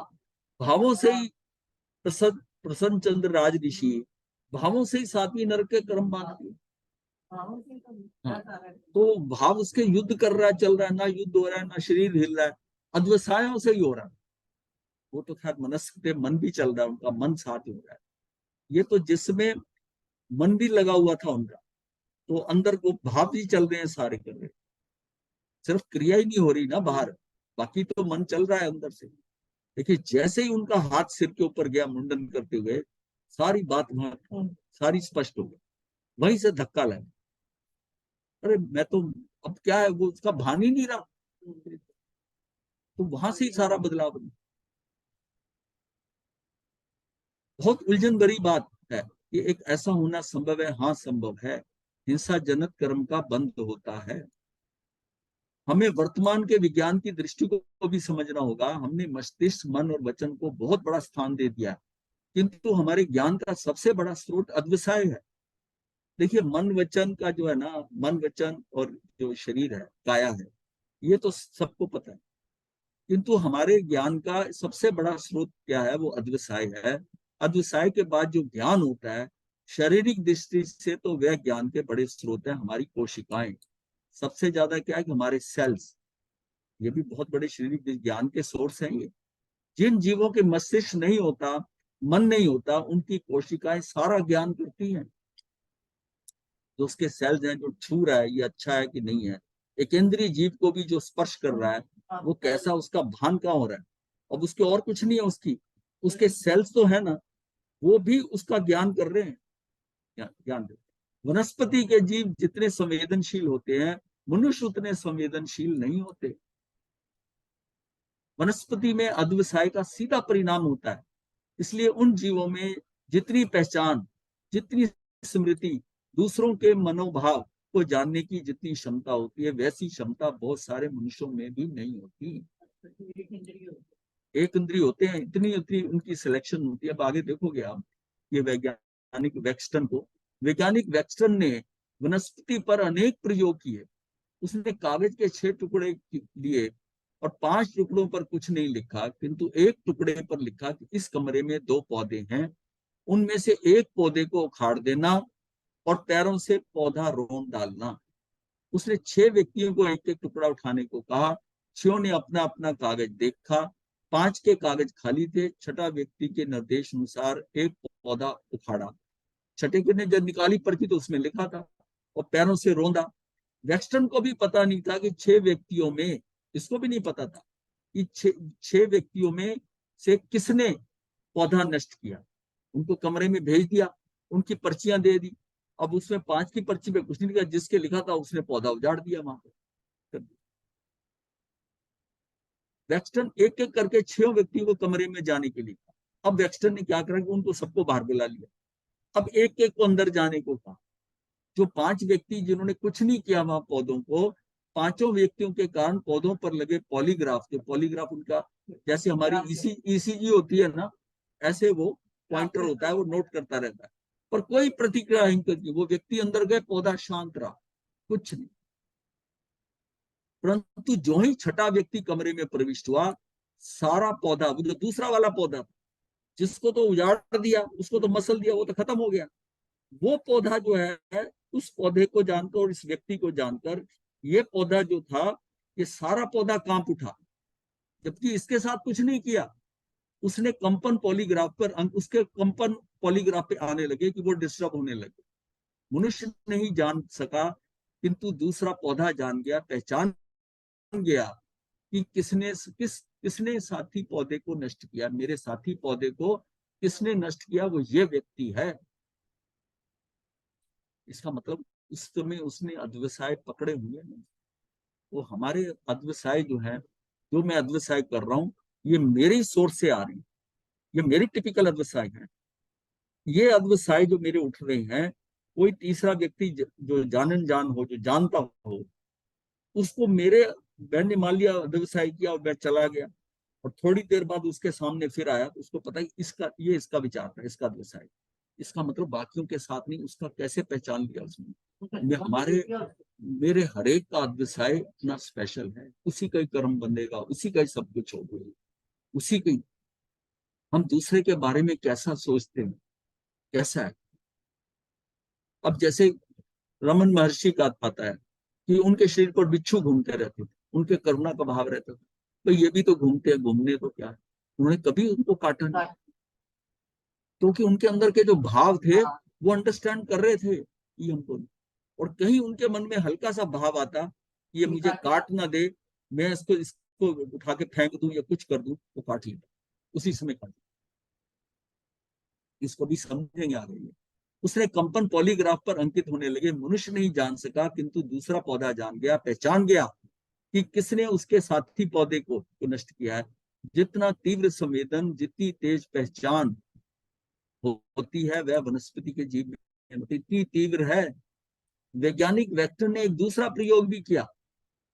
[SPEAKER 1] भावों से ही प्रसन्न चंद्र राज ऋषि भावों से ही 7वीं नरक के कर्म बांध दिए। हाँ, तो भाव उसके युद्ध कर रहा है, चल रहा है, ना युद्ध हो रहा है ना शरीर हिल रहा है, अद्वसायों से ही हो रहा है। वो तो खैर मनस्क पे मन भी चल रहा है, उनका मन साथ हो रहा है। ये तो जिसमें मन भी लगा हुआ था उनका, तो अंदर को भाव भी चल रहे हैं, सारे कर रहे हैं, सिर्फ क्रिया ही नहीं हो रही ना बाहर, बाकी तो मन चल रहा है अंदर से। देखिए जैसे ही उनका हाथ सिर के ऊपर गया मुंडन करते हुए, सारी बात वहां सारी स्पष्ट हो गई। वहीं से धक्का लगा, अरे मैं तो अब क्या है, वो उसका भान ही नहीं रहा। तो वहां से ही सारा बदलाव बना। बहुत उलझन भरी बात है कि एक ऐसा होना संभव है। हाँ, संभव है। हिंसा जनक कर्म का बंध होता है। हमें वर्तमान के विज्ञान की दृष्टि को भी समझना होगा। हमने मस्तिष्क, मन और वचन को बहुत बड़ा स्थान दे दिया, किंतु हमारे ज्ञान का सबसे बड़ा स्रोत अद्वसाय है। देखिए मन वचन का जो है ना, मन वचन और जो शरीर है, काया है, ये तो सबको पता है, किंतु हमारे ज्ञान का सबसे बड़ा स्रोत क्या है? वो अद्वसाय है। अद्वसाय के बाद जो ज्ञान होता है शारीरिक दृष्टि से, तो वह ज्ञान के बड़े स्रोत है हमारी कोशिकाएं। सबसे ज्यादा क्या है कि हमारे सेल्स, ये भी बहुत बड़े शारीरिक ज्ञान के सोर्स हैं। ये जिन जीवों के मस्तिष्क नहीं होता, मन नहीं होता, उनकी कोशिकाएं सारा ज्ञान करती हैं। जो उसके सेल्स हैं, जो छू रहा है ये अच्छा है कि नहीं है, एक इंद्रिय जीव को भी जो स्पर्श कर रहा है वो कैसा, उसका भान कहाँ हो रहा है, अब उसके और कुछ नहीं है, उसके सेल्स तो है ना, वो भी उसका ज्ञान कर रहे हैं, ज्ञान दे। वनस्पति के जीव जितने संवेदनशील होते हैं, मनुष्य उतने संवेदनशील नहीं होते। वनस्पति में अद्वसाय का सीधा परिणाम होता है, इसलिए उन जीवों में जितनी पहचान, जितनी स्मृति, दूसरों के मनोभाव को जानने की जितनी क्षमता होती है, वैसी क्षमता बहुत सारे मनुष्यों में भी नहीं होती। एक इंद्रिय होते हैं, इतनी इतनी उनकी सिलेक्शन होती है। अब आगे देखोगे आप ये वैज्ञानिक वेक्सटन ने वनस्पति पर अनेक प्रयोग किए। उसने कागज के 6 टुकड़े लिए और 5 टुकड़ों पर कुछ नहीं लिखा, किंतु एक टुकड़े पर लिखा कि इस कमरे में 2 पौधे हैं, उनमें से एक पौधे को उखाड़ देना और पैरों से पौधा रोन डालना। उसने 6 व्यक्तियों को एक एक टुकड़ा उठाने को कहा। 6 ने अपना अपना कागज देखा, 5 के कागज खाली थे। 6ठा व्यक्ति के निर्देश अनुसार एक पौधा उखाड़ा। 6ठे ने जब निकाली पर्ची तो उसमें लिखा था और पैरों से रोंदा। वेक्सटन को भी पता नहीं था कि 6 व्यक्तियों में, इसको भी नहीं पता था कि 6 व्यक्तियों में से किसने पौधा नष्ट किया। उनको कमरे में भेज दिया, उनकी पर्चियां दे दी। अब उसमें 5 की पर्ची पे कुछ नहीं लिखा, जिसके लिखा था उसने पौधा उजाड़ दिया वहां पे। वेक्सटन एक एक करके 6 व्यक्तियों को कमरे में जाने के लिए कहा। अब वेक्सटन ने क्या करा कि उनको सबको बाहर बुला लिया। अब एक एक को अंदर जाने को कहा। जो 5 व्यक्ति जिन्होंने कुछ नहीं किया वहां पौधों को, पांचों व्यक्तियों के कारण पौधों पर लगे पॉलीग्राफ थे, पॉलीग्राफ उनका जैसे हमारी ईसीजी होती है ना, ऐसे वो पॉइंटर होता है, वो नोट करता रहता है, पर कोई प्रतिक्रिया नहीं करती। वो व्यक्ति अंदर गए, पौधा शांत रहा, कुछ नहीं। परंतु जो ही छठा व्यक्ति कमरे में प्रविष्ट हुआ, सारा पौधा, वो जो दूसरा वाला पौधा जिसको तो उजाड़ दिया, उसको तो मसल दिया, वो तो खत्म हो गया, वो पौधा जो है, उस पौधे को जानकर और इस व्यक्ति को जानकर, ये पौधा जो था, ये सारा पौधा कांप उठा, जबकि इसके साथ कुछ नहीं किया। उसने कंपन पॉलीग्राफ पर उसके कंपन पॉलीग्राफ पे आने लगे कि वो डिस्टर्ब होने लगे। मनुष्य नहीं जान सका, किंतु दूसरा पौधा जान गया, पहचान गया कि किसने साथी पौधे को नष्ट किया। मेरे साथी पौधे को किसने नष्ट किया, वो ये व्यक्ति है। इसका मतलब उस समय उसने अध्यवसाय पकड़े हुए नहीं। वो हमारे अध्यवसाय जो है, जो मैं अध्यवसाय कर रहा हूँ, ये मेरी सोर्स से आ रही है, ये मेरी टिपिकल अध्यवसाय है। ये अध्यवसाय जो मेरे उठ रहे हैं, कोई तीसरा व्यक्ति जो जान हो, जो जानता हो, उसको मैंने मान लिया अध्यवसाय किया और मैं चला गया, और थोड़ी देर बाद उसके सामने फिर आया, तो उसको पता है इसका विचार था, इसका व्यवसाय। इसका मतलब बाकियों के साथ नहीं, उसका कैसे पहचान लिया उसने। मेरे हरेक का व्यवसाय इतना स्पेशल है, उसी का ही कर्म बंधेगा, उसी का ही सब कुछ होगा, उसी का ही। हम दूसरे के बारे में कैसा सोचते हैं, कैसा है। अब जैसे रमन महर्षि का पता है कि उनके शरीर पर बिच्छू घूमते रहते थे, उनके करुणा का भाव रहता था, तो ये भी तो घूमते हैं, घूमने तो क्या है। उन्होंने कभी उनको काटा नहीं, क्योंकि उनके अंदर के जो भाव थे, वो अंडरस्टैंड कर रहे थे ये हमको। और कहीं उनके मन में हल्का सा भाव आता, ये मुझे काट ना दे, मैं इसको उठा के फेंक दूं या कुछ कर दूं, तो काट लेता, उसी समय काट। इसको भी समझेंगे आगे। उसने कंपन पॉलीग्राफ पर अंकित होने लगे। मनुष्य नहीं जान सका, किंतु दूसरा पौधा जान गया, पहचान गया कि किसने उसके साथी पौधे को नष्ट किया है। जितना तीव्र संवेदन, जितनी तेज पहचान होती है, वह वनस्पति के जीव में इतनी तीव्र है। वैज्ञानिक वेक्टर ने एक दूसरा प्रयोग भी किया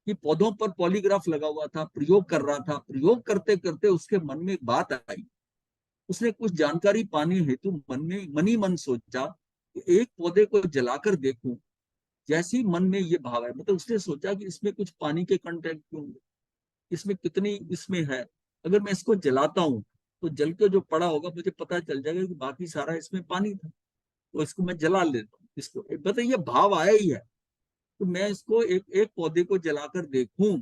[SPEAKER 1] कि पौधों पर पॉलीग्राफ लगा हुआ था, प्रयोग कर रहा था। प्रयोग करते करते उसके मन में एक बात आई। उसने कुछ जानकारी पाने हेतु मन ही मन सोचा कि एक पौधे को जलाकर देखूं। जैसे ही मन में ये भाव है, मतलब उसने सोचा कि इसमें कुछ पानी के कंटेंट क्यों, इसमें कितनी इसमें है, अगर मैं इसको जलाता हूँ तो जल के जो पड़ा होगा मुझे पता चल जाएगा कि बाकी सारा इसमें पानी था, तो इसको मैं जला लेता हूँ। इसको मतलब ये भाव आया ही है, तो मैं इसको एक पौधे को जलाकर देखूं।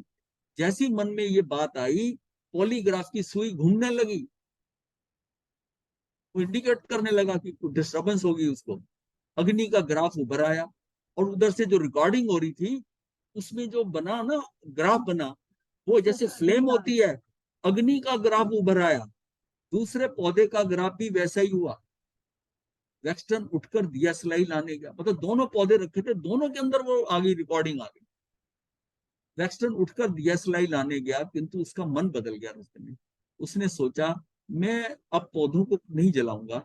[SPEAKER 1] जैसी मन में ये बात आई, पॉलीग्राफ की सुई घूमने लगी, वो इंडिकेट करने लगा कि कुछ डिस्टर्बेंस होगी उसको। अग्नि का ग्राफ उभर आया, और उधर से जो रिकॉर्डिंग हो रही थी, उसमें जो बना ना ग्राफ बना, वो जैसे फ्लेम होती है, अग्नि का ग्राफ उभर आया। दूसरे पौधे का ग्राफ भी वैसा ही हुआ। वेक्सटन उठकर दिया सलाई लाने गया, मतलब दोनों पौधे रखे थे, दोनों के अंदर वो आ गई, रिकॉर्डिंग आ गई। वेक्सटन उठकर दिया सलाई लाने गया, किंतु उसका मन बदल गया रास्ते में। उसने सोचा, मैं अब पौधों को नहीं जलाऊंगा।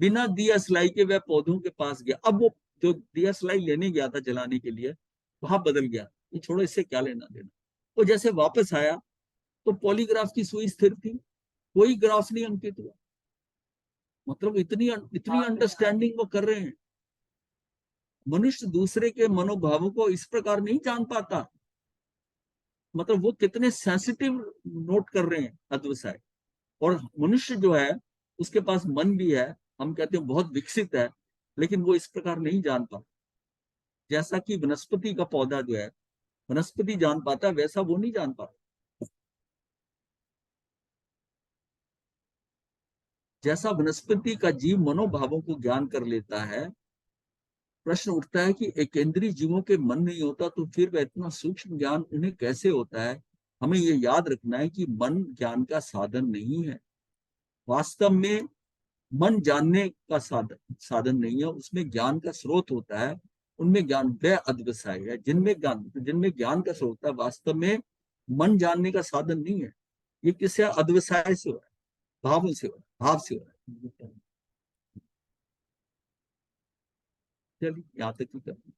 [SPEAKER 1] बिना दिया सलाई के वह पौधों के पास गया। अब वो जो दिया सलाई लेने गया था जलाने के लिए, वहां बदल गया, ये छोड़ो, इससे क्या लेना देना। वो जैसे वापस आया तो पॉलीग्राफ की सुई स्थिर थी, कोई ग्राफ नहीं अंकित हुआ। मतलब इतनी इतनी अंडरस्टैंडिंग वो कर रहे हैं। मनुष्य दूसरे के मनोभावों को इस प्रकार नहीं जान पाता। मतलब वो कितने सेंसिटिव नोट कर रहे हैं अध्यवसाय। और मनुष्य जो है, उसके पास मन भी है, हम कहते हैं बहुत विकसित है, लेकिन वो इस प्रकार नहीं जान पाता। जैसा कि वनस्पति का पौधा जो है, वनस्पति जान पाता, वैसा वो नहीं जान पाता। जैसा वनस्पति का जीव मनोभावों को ज्ञान कर लेता है, प्रश्न उठता है कि एकेंद्रीय जीवों के मन नहीं होता, तो फिर वह इतना सूक्ष्म ज्ञान उन्हें कैसे होता है। हमें ये याद रखना है कि मन ज्ञान का साधन नहीं है। वास्तव में मन जानने का साधन नहीं है, उसमें ज्ञान का स्रोत होता है। उनमें ज्ञान वह अध्यवसाय है जिनमें ज्ञान का स्रोत है। वास्तव में मन जानने का साधन नहीं है। ये किसी अध्यवसाय से हो रहा है, भावों से हो रहा है, भाव से हो रहा है। चलिए यहाँ तक ही करते हैं।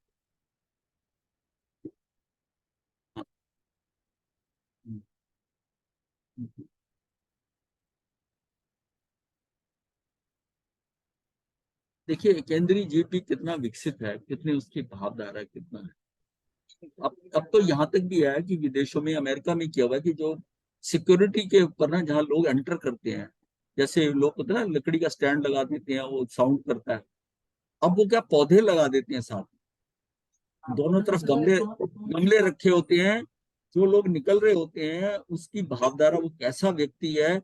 [SPEAKER 1] देखिए केंद्रीय जीव भी कितना विकसित है, कितनी उसकी भावधारा कितना है। अब तो यहाँ तक भी है कि विदेशों में, अमेरिका में क्या हुआ कि जो सिक्योरिटी के ऊपर ना, जहाँ लोग एंटर करते हैं, जैसे लोग होते हैं ना, लकड़ी का स्टैंड लगा देते हैं, वो साउंड करता है। अब वो क्या पौधे लगा देते हैं साथ, दोनों तरफ गमले गमले रखे होते हैं। जो लोग निकल रहे होते हैं उसकी भावधारा, वो कैसा व्यक्ति है,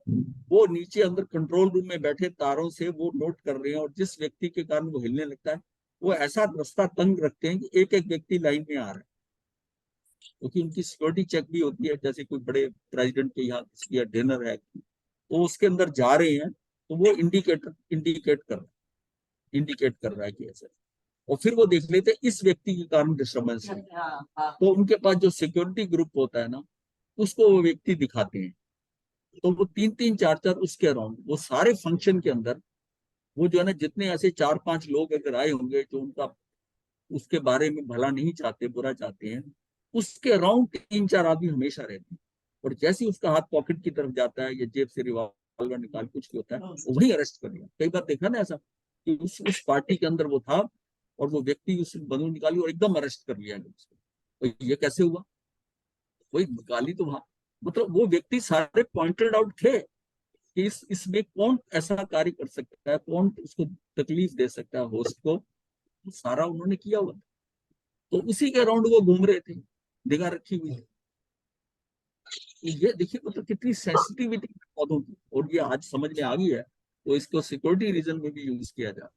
[SPEAKER 1] वो नीचे अंदर कंट्रोल रूम में बैठे तारों से वो नोट कर रहे हैं, और जिस व्यक्ति के कारण वो हिलने लगता है, वो ऐसा रास्ता तंग रखते हैं कि एक एक व्यक्ति लाइन में आ रहा है, क्योंकि उनकी सिक्योरिटी चेक भी होती है। जैसे कोई बड़े प्रेसिडेंट के यहाँ किसी डिनर है, तो उसके अंदर जा रहे हैं, तो वो इंडिकेट कर रहा है कि ऐसा, और फिर वो देख लेते इस व्यक्ति के कारण डिस्टर्बेंस है, तो उनके पास जो सिक्योरिटी ग्रुप होता है ना, उसको वो व्यक्ति दिखाते हैं। तो वो 3-3, 4-4 उसके अराउंड, वो सारे फंक्शन के अंदर, वो जो है ना, जितने ऐसे 4-5 लोग अगर आए होंगे जो उनका उसके बारे में भला नहीं चाहते, बुरा चाहते हैं, उसके अराउंड 3-4 आदमी हमेशा रहते हैं। और जैसे ही उसका हाथ पॉकेट की तरफ जाता है या जेब से रिवॉल्वर निकाल कुछ भी होता है, वो वही अरेस्ट कर लिया। कई बार देखा ना ऐसा कि उस पार्टी के अंदर वो था, और वो व्यक्ति उस बंदूक निकाली और एकदम अरेस्ट कर लिया उसको। तो ये कैसे हुआ? वही निकाली तो वहां, मतलब वो व्यक्ति सारे पॉइंटेड आउट थे कि इसमें कौन ऐसा कार्य कर सकता है, कौन उसको तकलीफ दे सकता है होस्ट को, सारा उन्होंने किया हुआ। तो उसी के अराउंड वो घूम रहे थे, निगाह रखी हुई है। ये देखिए मतलब कितनी सेंसिटिविटी पौधों की, और ये आज समझ में आ गई है, तो इसको सिक्योरिटी रीजन में भी यूज किया जा।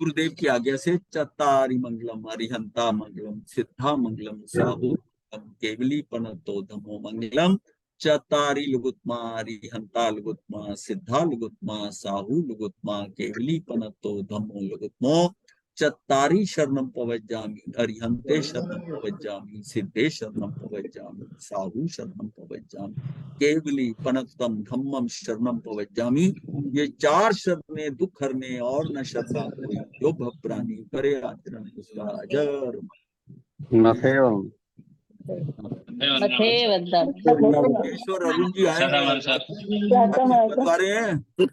[SPEAKER 1] गुरुदेव की आज्ञा से चत्तारि मंगलम अरिहंता मंगलम सिद्धा मंगलम साहु केवली पनतो धमो मंगलम चत्तारि लुगुत्मा अरिहंता लुगुत्मा सिद्धा लुगुत्मा साहु लुगुत्मा केवली पनतो धमो लुगुत्मो चत्तारि शरणम पवज्जामि अरिहंते शरणम पवज्जामि सिद्धे शरणम पवज्जामि साहु शरणम पवज्जामि केवली पनतम धम्मम शरणम पवज्जामि। ये 4 शरणे दुख हरने और न शरणा कोई, जो भवप्राणी करे आचरण उसका अजर।
[SPEAKER 6] मथेवम
[SPEAKER 1] ईश्वर अरुण जी आए हैं, बातचीत करवा रहे हैं।